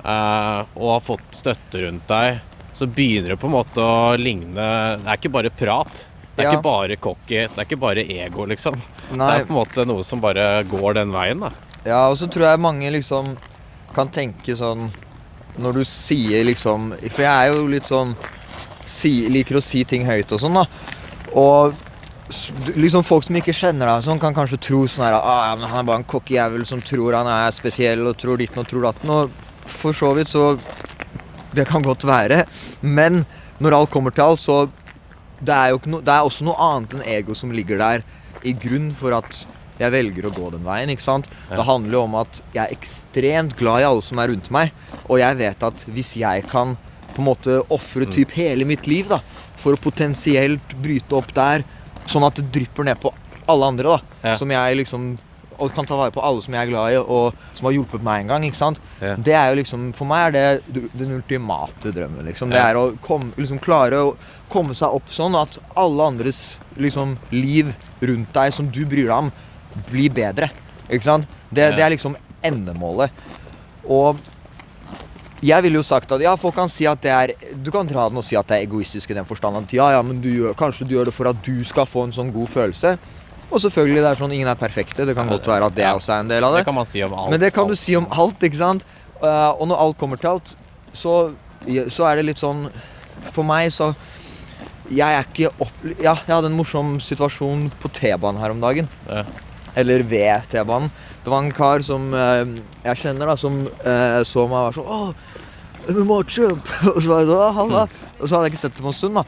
og har fått støtte rundt deg, så begynner det på en måte å ligne, det er ikke bare prat, det er ikke bare cocky, det er ikke bare ego liksom. Nei. Det er på en måte noe som bare går den veien da. Ja, og så tror jeg mange liksom kan tenke sånn, når du sier liksom, for jeg er jo litt sånn, liker å si ting høyt og sånn da, og liksom folk som ikke kjenner deg sånn kan kanskje tro sånn her, ja, men han er bare en cocky jævel som tror han er spesiell og tror ditt og tror datten, og for så vidt så det kan godt være, men når alt kommer til alt, så det er jo ikke det er også noe annet enn ego som ligger der i grunn for at jeg velger å gå den veien, ikke sant? Det handler jo om at jeg er ekstremt glad i alle som er rundt meg, og jeg vet at hvis jeg kan på en måte offre typ hele mitt liv da, for å potensielt bryte opp der, sånn at det drypper ned på alle andre da, som jeg liksom, og kan ta vare på alle som jeg er glad i, og som har hjulpet meg en gang, ikke sant? Det er jo liksom, for meg er det den ultimate drømmen, liksom. Det er å klare å komme seg opp sånn at alle andres liksom, liv rundt deg som du bryr deg om, blir bedre, ikke sant? Det er liksom endemålet. Og jeg ville jo sagt at, ja, folk kan si at det er, du kan dra den og si at det er egoistisk i den forstand at, ja, men kanskje du gjør det for at du skal få en sånn god følelse. Og selvfølgelig, det er sånn, ingen er perfekte, det kan godt være at det også er en del av det. Det kan man si om alt. Men det kan du si om alt, ikke sant? Og når alt kommer til alt, så er det litt sånn, for meg så, jeg er ikke jeg hadde en morsom situasjon på T-banen her om dagen. Eller ved T-banen. Det var en kar som jeg kjenner da, som så meg og var sånn, og så var jeg sånn, halla. Og så hadde jeg ikke sett det på en stund da.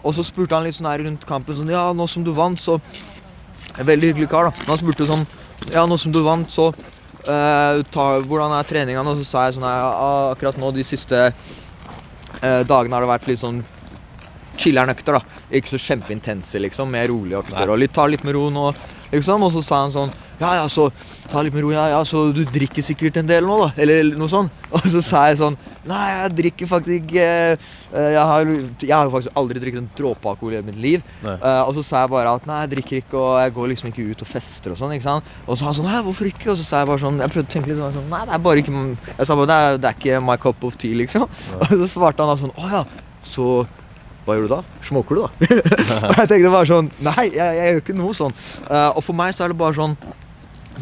Og så spurte han litt sånn her rundt kampen, sånn, ja, nå som du vant, så... En veldig hyggelig kar da. Han spurte sånn, ja, nå som du vant, så hvordan treningene, og så sa jeg sånn akkurat nå de siste dagene har det vært litt sånn chiller'n-økter da, ikke så kjempeintense liksom, mer rolige økter, og ta litt med ro nå, liksom, og så sa han sånn, ja, så ta litt med ro, ja, så du drikker sikkert en del nå da, eller noe sånt, og så sa jeg sånn, nei, jeg drikker faktisk ikke, jeg har faktisk aldri drikket en dråpe alkohol i mitt liv, og så sa jeg bare at, nei, jeg drikker ikke, og jeg går liksom ikke ut og fester og sånn, ikke sant, og så sa han sånn, nei, hvorfor ikke, og så sa jeg bare sånn, jeg prøvde å tenke litt sånn, nei, det er bare ikke, jeg sa bare, det er ikke my cup of tea, liksom, og så svarte han da sånn, åja, så hva gjør du da? Smoker du da? Og jeg tenkte bare sånn, nei, jeg gjør ikke noe sånn. Og for meg så er det bare sånn,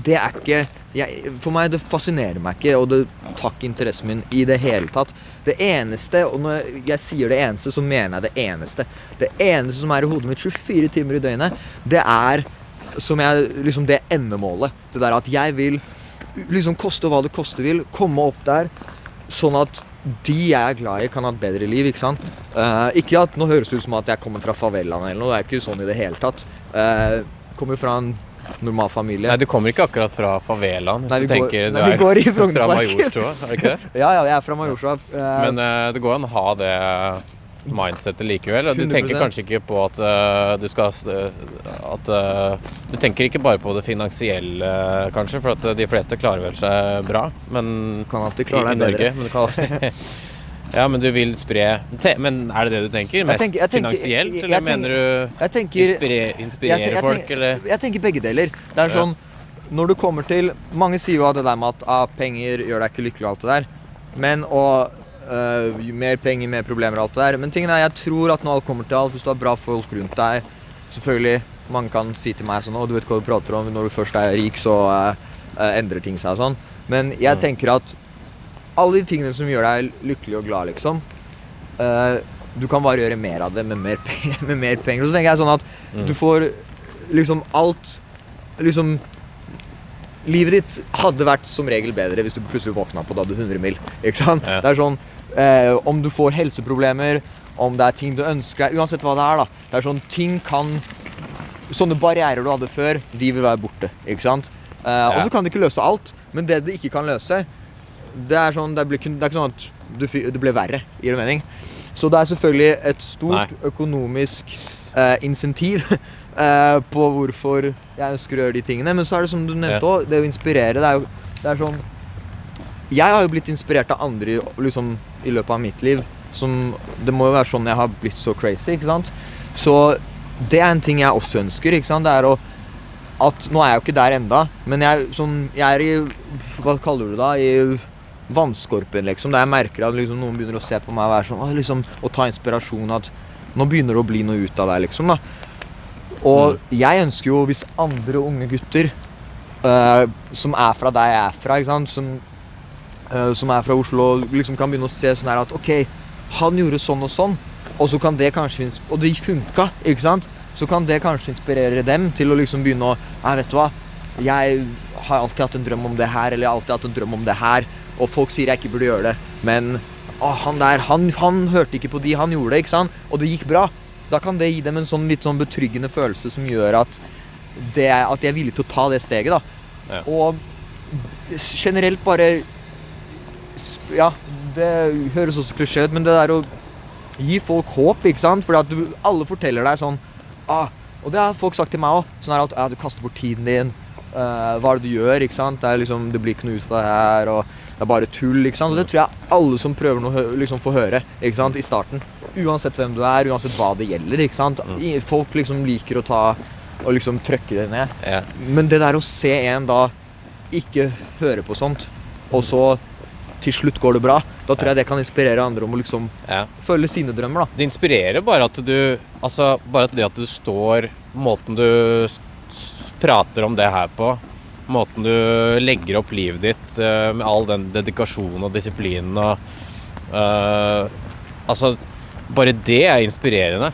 det er ikke, for meg det fascinerer meg ikke, og det tar ikke interessen min i det hele tatt. Det eneste, og når jeg sier det eneste, så mener jeg det eneste. Det eneste som er i hodet mitt 24 timer i døgnet, det er som liksom det endemålet. Det der at jeg vil, liksom koste hva det koste vil, komme opp der, sånn at de jeg er glad i kan ha et bedre liv, ikke sant? Ikke at, nå høres det ut som at jeg kommer fra favelaen eller noe, det er ikke sånn i det hele tatt. Kommer fra en normal familie. Nei, du kommer ikke akkurat fra favelaen, hvis du tenker du er fra Majorstua, er det ikke det? Ja, jeg er fra Majorstua. Men det går an å ha det mindsetet likevel, og du 100%. Tenker kanskje ikke på at du tenker ikke bare på det finansielle, kanskje, for at de fleste klarer vel seg bra, men kan alltid klare deg Norge, men du kan alltid ja, men du vil spre, men er det du tenker? Mest jeg tenker, finansielt, eller mener du inspirere folk, eller? Jeg tenker begge deler. Det er sånn, når du kommer til, mange sier jo det der med at penger gjør deg ikke lykkelig og alt det der, men mer penger, mer problemer og alt det der. Men tingen er, jeg tror at når alt kommer til alt, hvis du har bra folk rundt deg, selvfølgelig, mange kan si til meg sånn, du vet hva du prater om, når du først er rik, så endrer ting seg og sånn. Men jeg tenker at alle de tingene som gjør deg lykkelig og glad, liksom, du kan bare gjøre mer av det med mer penger. Og så tenker jeg sånn at du får liksom alt, liksom, livet ditt hadde vært som regel bedre hvis du plutselig våkna på da du 100 mil, ikke sant? Ja. Det er sånn, om du får helseproblemer, om det er ting du ønsker deg, uansett hva det er da, det er sånn, sånne barrierer du hadde før, de vil være borte, ikke sant? Og så kan det ikke løse alt, men det ikke kan løse, det er sånn, det er ikke sånn at det ble verre, gir det mening. Så det er selvfølgelig et stort økonomisk insentiv på hvorfor jeg ønsker å gjøre de tingene, men så er det som du nevnte også, det å inspirere, det er sånn, jeg har jo blitt inspirert av andre liksom, i løpet av mitt liv, det må jo være sånn jeg har blitt så crazy, ikke sant? Så det er en ting jeg også ønsker, ikke sant? Det er at nå er jeg jo ikke der enda, men jeg er i, hva kaller du det da, i vannskorpen liksom, der jeg merker at liksom, noen begynner å se på meg og være sånn, liksom, og ta inspirasjon at nå begynner det å bli noe ut av deg liksom da. Og jeg ønsker jo, hvis andre unge gutter som er fra der jeg er fra, ikke sant? Som er fra Oslo, liksom kan begynne å se sånn her at ok, han gjorde sånn og sånn, og så kan det kanskje, og det funka, ikke sant? Så kan det kanskje inspirere dem til å liksom begynne å, vet du hva, jeg har alltid hatt en drøm om det her, eller jeg har alltid hatt en drøm om det her, og folk sier jeg ikke burde gjøre det, men han der, han hørte ikke på de, han gjorde det, ikke sant? Og det gikk bra. Da kan det gi dem en sånn litt sånn betryggende følelse som gjør at jeg er villig til å ta det steget da. Ja. Og generelt bare, ja, det høres også klisjé ut, men det der å gi folk håp, ikke sant? Fordi at alle forteller deg sånn, og det har folk sagt til meg også, sånn her at du kaster bort tiden din, hva er det du gjør, ikke sant? Det blir ikke noe ut av det her, og det er bare tull, ikke sant? Og det tror jeg alle som prøver noe liksom får høre, ikke sant? I starten. Uansett hvem du er, uansett hva det gjelder, ikke sant? Folk liksom liker å ta og liksom trykke det ned. Ja. Men det der å se en da ikke høre på sånt, og så til slutt går det bra, da tror jeg det kan inspirere andre om å liksom følge sine drømmer da. Det inspirerer bare at bare at det at du står, måten du prater om det her på, måten du legger opp livet ditt med all den dedikasjonen og disiplinen og bare det er inspirerende.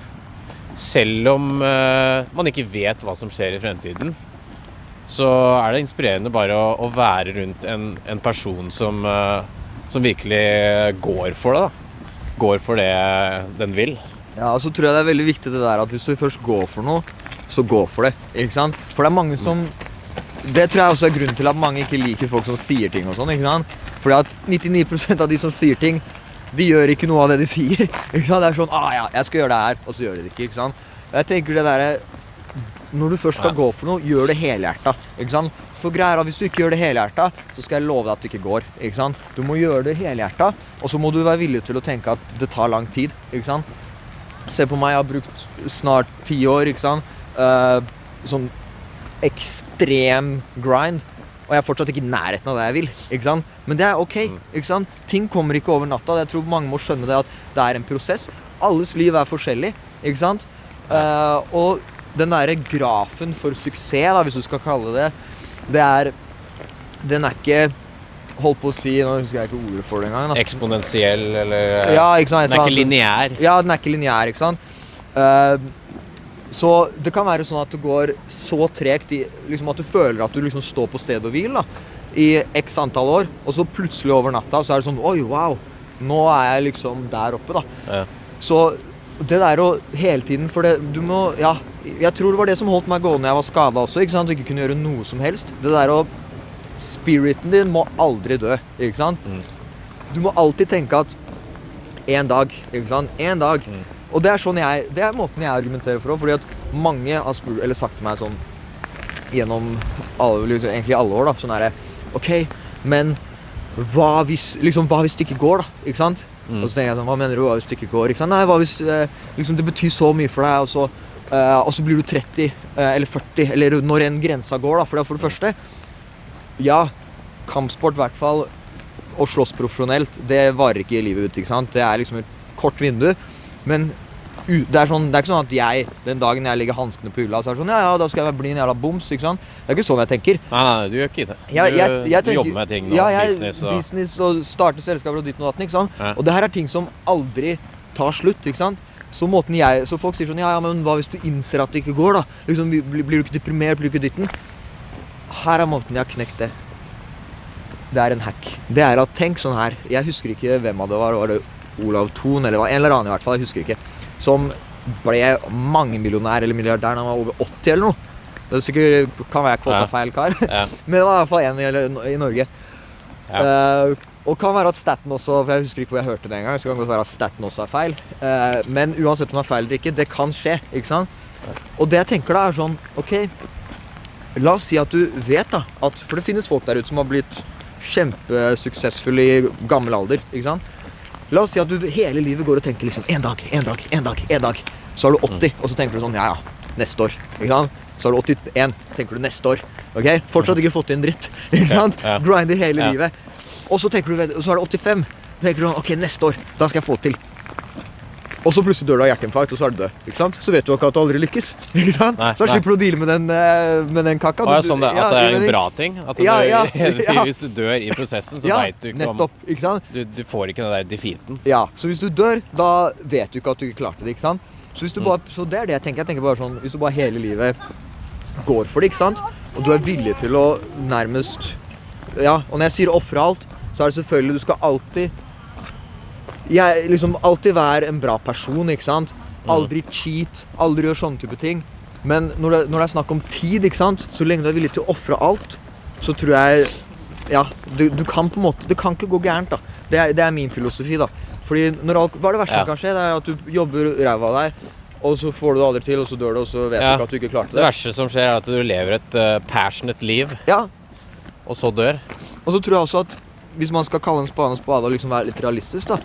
Selv om man ikke vet hva som skjer i fremtiden, så er det inspirerende bare å være rundt en person som virkelig går for det da. Går for det den vil. Ja, og så tror jeg det er veldig viktig det der at hvis du først går for noe, så gå for det, ikke sant? For det er mange som det tror jeg også er grunnen til at mange ikke liker folk som sier ting og sånn, ikke sant? Fordi at 99% av de som sier ting, de gjør ikke noe av det de sier, ikke sant? Det er sånn, ja, jeg skal gjøre det her, og så gjør de det ikke sant? Jeg tenker det der, når du først skal gå for noe, gjør det helhjertet, ikke sant? For greier at hvis du ikke gjør det helhjertet, så skal jeg love deg at det ikke går, ikke sant? Du må gjøre det helhjertet, og så må du være villig til å tenke at det tar lang tid, ikke sant? Se på meg, jeg har brukt snart 10 år, ikke sant? Sånn ekstrem grind, og jeg er fortsatt ikke i nærheten av det jeg vil, ikke sant? Men det er ok, ikke sant? Ting kommer ikke over natta, jeg tror mange må skjønne det at det er en prosess. Alles liv er forskjellig, ikke sant? Og den der grafen for suksess, da, hvis du skal kalle det, den er ikke, holdt på å si, nå husker jeg ikke ordet for det engang da. Eksponentiell, eller ja, ikke sant, den er ikke lineær. Ja, den er ikke lineær, ikke sant? Så det kan være sånn at det går så tregt liksom at du føler at du liksom står på sted og hvil da, i x antall år, og så plutselig over natta så er det sånn, oi, wow, nå er jeg liksom der oppe da. Ja. Så det der å hele tiden, for det, du må, ja, jeg tror det var det som holdt meg gående når jeg var skadet også, ikke sant, og ikke kunne gjøre noe som helst. Det der å, spiriten din må aldri dø, ikke sant? Du må alltid tenke at en dag, ikke sant, en dag. Og det er sånn det er måten jeg argumenterer for, fordi at mange har spurt, eller sagt til meg sånn, gjennom egentlig alle år da, sånn er det, ok, men hva hvis det ikke går da, ikke sant? Og så tenker jeg sånn, hva mener du, hva hvis det ikke går, ikke sant? Nei, hva hvis liksom, det betyr så mye for deg, og så blir du 30 eller 40, eller når en grensa går da, for det første, ja, kampsport i hvert fall, og slåss profesjonelt, det varer ikke i livet ut, ikke sant? Det er liksom et kort vindu, men det er ikke sånn at den dagen jeg legger hanskene på hylla, så er det sånn, ja, da skal jeg bli en jævla boms, ikke sant? Det er ikke sånn jeg tenker. Nei, du gjør ikke det. Du jobber med ting nå, business og starte selskaper og ditt og datten, ikke sant? Ja. Og det her er ting som aldri tar slutt, ikke sant? Så folk sier sånn, ja, men hva hvis du innser at det ikke går da? Liksom, blir du ikke deprimert, blir du ikke ditten? Her er måten jeg har knekt det. Det er en hack. Det er at, tenk sånn her, jeg husker ikke hvem av det var det Olav Thon, eller en eller annen i hvert fall, jeg husker ikke, som ble mangemillionær eller milliardær når han var over 80 eller noe. Det sikkert, kan være kvota feil kar, men det var i hvert fall en i Norge. Ja. Og kan være at staten også, for jeg husker ikke hvor jeg hørte det en gang, så kan det godt være at staten også er feil. Men uansett om det er feil eller ikke, det kan skje, ikke sant? Og det jeg tenker da er sånn, ok, la oss si at du vet da, for det finnes folk der ute som har blitt kjempesuksessfulle i gammel alder, ikke sant? La oss si at du hele livet går og tenker liksom, en dag, så er du 80, og så tenker du sånn, ja, neste år, ikke sant? Så er du 81, tenker du neste år, ok? Fortsatt ikke fått inn dritt, ikke sant? Grinder hele livet. Og så tenker du, så er det 85, tenker du, ok, neste år, da skal jeg få til. Og så plutselig dør du av hjerteinfarkt, og så er du død, ikke sant? Så vet du ikke at du aldri lykkes, ikke sant? Så slipper du å deale med den kakka. Og sånn at det er en bra ting, at hvis du dør i prosessen, så vet du ikke nettopp, ikke sant? Du får ikke den der defeaten. Ja, så hvis du dør, da vet du ikke at du ikke klarte det, ikke sant? Så, så det er det jeg tenker bare sånn, hvis du bare hele livet går for det, ikke sant? Og du er villig til å nærmest, ja, og når jeg sier offre alt, så er det selvfølgelig, du skal alltid være en bra person, ikke sant? Aldri cheat, aldri gjøre sånne type ting. Men når det er snakk om tid, ikke sant? Så lenge du er villig til å offre alt, så tror jeg, ja, du kan på en måte, det kan ikke gå gærent da. Det er min filosofi da. Fordi hva er det verste som kan skje? Det er at du jobber ræva av deg, og så får du det aldri til, og så dør du, og så vet du ikke at du ikke klarte det. Det verste som skjer er at du lever et passionate liv, og så dør. Og så tror jeg også at hvis man skal kalle en spade og liksom være litt realistisk da,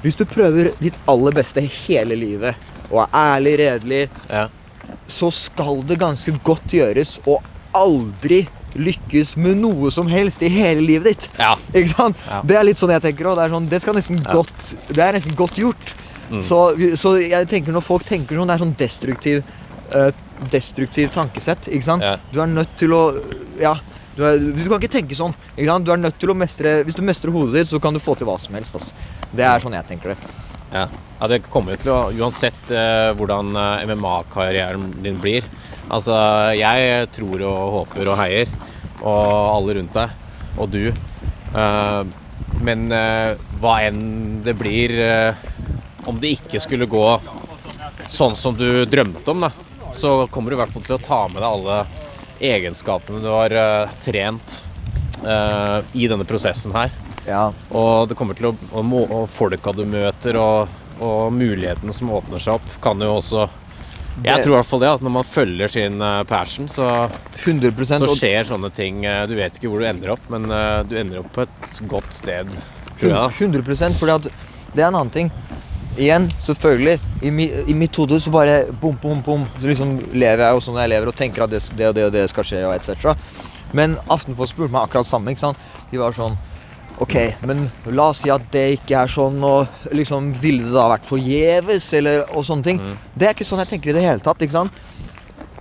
hvis du prøver ditt aller beste hele livet, og er ærlig, redelig, så skal det ganske godt gjøres, og aldri lykkes med noe som helst i hele livet ditt. Ikke sant? Det er litt sånn jeg tenker, og det er sånn, det er nesten godt gjort. Så jeg tenker når folk tenker sånn, det er sånn destruktiv tankesett, ikke sant? Du er nødt til å, du kan ikke tenke sånn, ikke sant? Du er nødt til å mestre, hvis du mestrer hodet ditt, så kan du få til hva som helst, altså. Det er sånn jeg tenker det. Ja, det kommer til å, uansett hvordan MMA-karrieren din blir. Altså, jeg tror og håper og heier, og alle rundt deg, og du. Men hva enn det blir, om det ikke skulle gå sånn som du drømte om, da, så kommer du i hvert fall til å ta med deg alle egenskapene du har trent i denne prosessen her. Ja. Og det kommer til og folka du møter og mulighetene som åpner seg opp, kan jo også jeg tror i hvert fall det, at når man følger sin passion, så 100%, så skjer sånne ting. Du vet ikke hvor du ender opp, men du ender opp på et godt sted, tror jeg. 100%, fordi at det en annen ting. Igjen, selvfølgelig, i mitt hode så bare bom, så liksom lever jeg jo sånn jeg lever og tenker at det og det skal skje og etc. Men Aftenposten spurte meg akkurat samme, ikke sant? De var sånn, ok, men la oss si at det ikke sånn, og liksom, ville det da vært forgjeves, eller, og sånne ting. Det ikke sånn jeg tenker i det hele tatt, ikke sant?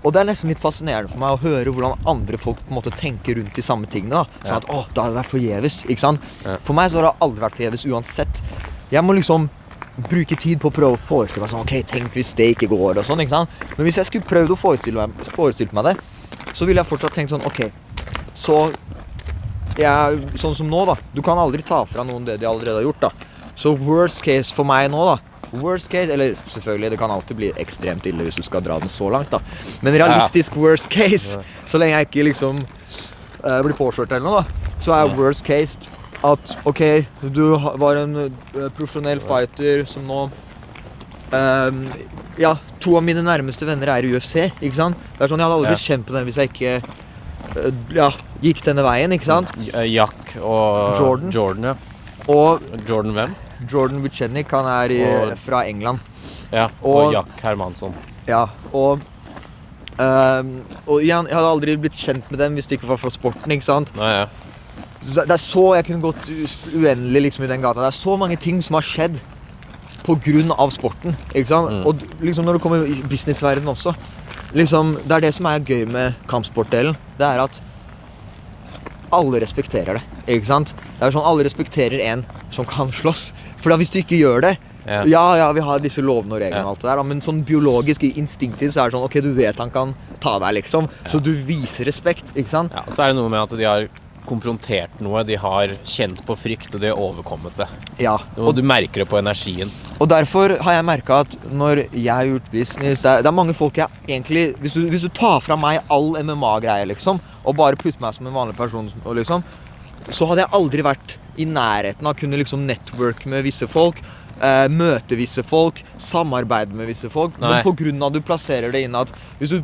Og det nesten litt fascinerende for meg å høre hvordan andre folk på en måte tenker rundt de samme tingene, da. Sånn at, det hadde vært forgjeves, ikke sant? For meg så har det aldri vært forgjeves uansett. Jeg må liksom bruke tid på å prøve å forestille meg sånn, ok, tenk hvis det ikke går, og sånn, ikke sant? Men hvis jeg skulle prøvd å forestille meg det, så ville jeg fortsatt tenkt sånn, ok, så sånn som nå da, du kan aldri ta fra noen det de allerede har gjort da. Så worst case for meg nå da, worst case, eller selvfølgelig det kan alltid bli ekstremt ille hvis du skal dra den så langt da. Men realistisk worst case, så lenge jeg ikke liksom blir påkjørt eller noe da, så worst case at ok, du var en profesjonell fighter som nå ja, 2 av mine nærmeste venner i UFC, ikke sant? Det sånn, jeg hadde aldri blitt kjent på den hvis jeg ikke gikk denne veien, ikke sant? Jack og Jordan, ja. Og Jordan hvem? Jordan Vucenic, han fra England. Ja, og Jack Hermansson. Ja, og igjen, jeg hadde aldri blitt kjent med dem hvis det ikke var for sporten, ikke sant? Nei, ja. Det så jeg kunne gått uendelig liksom i den gata. Det så mange ting som har skjedd på grunn av sporten, ikke sant? Og liksom når det kommer i businessverdenen også, liksom, det det som gøy med kampsportdelen. Det at alle respekterer det, ikke sant? Det sånn, alle respekterer en som kan slåss. For da hvis du ikke gjør det, ja, vi har disse lovene og reglene og alt det der, men sånn biologisk, instinktivt, så det sånn, ok, du vet han kan ta deg, liksom. Så du viser respekt, ikke sant? Ja, og så det noe med at de har konfrontert noe, de har kjent på frykt, og de har overkommet det. Ja. Og du merker det på energien. Og derfor har jeg merket at når jeg har gjort business, det mange folk jeg egentlig, hvis du tar fra meg all MMA-greier, liksom, og bare putter meg som en vanlig person, liksom, så hadde jeg aldri vært i nærheten av å kunne liksom network med visse folk, møte visse folk, samarbeide med visse folk. Men på grunn av at du plasserer det inn at hvis du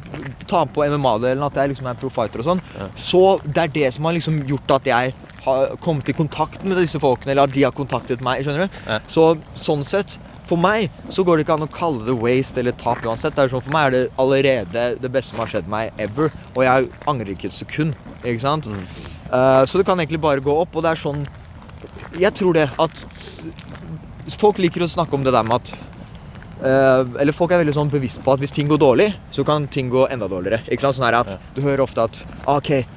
tar på MMA-delen at jeg liksom pro fighter og sånn, så det det som har liksom gjort at jeg har kommet i kontakt med disse folkene, eller at de har kontaktet meg, skjønner du? Så sånn sett, for meg så går det ikke an å kalle det waste eller tap uansett. Det sånn, for meg det allerede det beste som har skjedd meg ever, og jeg angrer ikke et sekund, ikke sant? Så det kan egentlig bare gå opp, og det sånn, jeg tror det at folk liker å snakke om det der med at eller folk veldig sånn bevisst på at hvis ting går dårlig, så kan ting gå enda dårligere, ikke sant? Sånn at du hører ofte at ok, et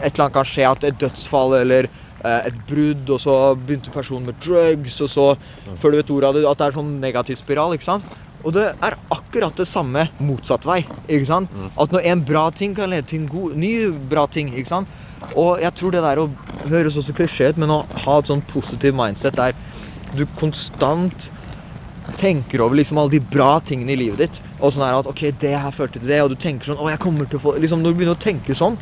eller annet kan skje, at et dødsfall eller et brudd, og så begynte personen med drugs, og så før du vet ordet av det, at det sånn negativ spiral, ikke sant? Og det akkurat det samme motsatt vei, ikke sant? At når en bra ting kan lede til en ny bra ting, ikke sant? Og jeg tror det der å høres også klisjé ut, men å ha et sånn positiv mindset der du konstant tenker over liksom alle de bra tingene i livet ditt, og sånn at ok, det her førte til det, og du tenker sånn, jeg kommer til å få, liksom når du begynner å tenke sånn,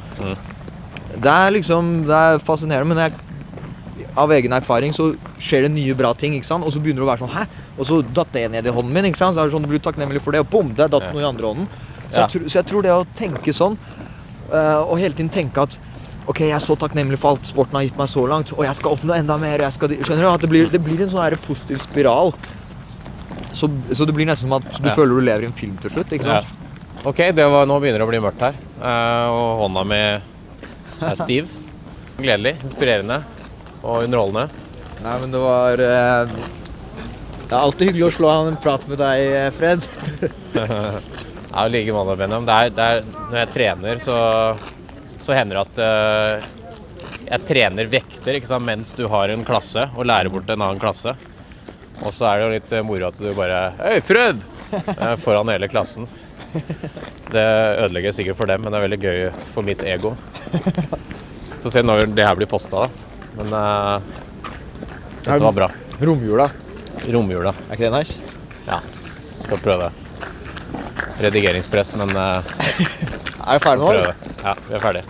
det liksom, det fascinerende, men av egen erfaring så skjer det nye bra ting, ikke sant? Og så begynner du å være sånn, hæ? Og så datt det ned i hånden min, ikke sant? Så det sånn, du blir takknemlig for det, og bom, det datt noe i andre hånden. Så jeg tror det å tenke sånn, og hele tiden tenke at ok, jeg så takknemlig for alt sporten har gitt meg så langt, og jeg skal oppnå enda mer, skjønner du? At det blir en sånn her positiv spiral. Så det blir nesten som at du føler du lever i en film til slutt, ikke sant? Ok, nå begynner det å bli mørkt her, og hånda mi stiv. Gledelig, inspirerende og underholdende. Nei, men det var det alltid hyggelig å slå en prat med deg, Fred. Ja, like måte, Benjamin. Når jeg trener, så hender det at jeg trener vekter, ikke sant, mens du har en klasse og lærer bort en annen klasse. Og så det jo litt moro at du bare «Hei, Fred!» foran hele klassen. Det ødelegger sikkert for dem, men det veldig gøy for mitt ego. Få se når det her blir postet da. Men dette var bra. Romjula. Romjula. Ikke det nice? Ja, skal prøve. Redigeringspress, men Er vi ferdig nå? Prøve. Ja, vi er ferdig.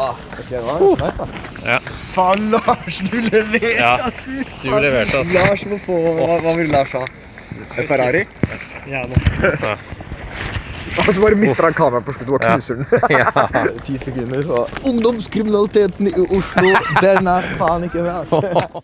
Ok, det var nice da. Ja. Faen, Lars, du leverte! Ja, du leverte, altså. Lars må få, hva vil Lars ha? En Ferrari? Ja. Og så bare mister han kameraet på slutt og knuser den. Ja. 10 sekunder. Og ungdomskriminaliteten i Oslo, den er faen ikke med, altså.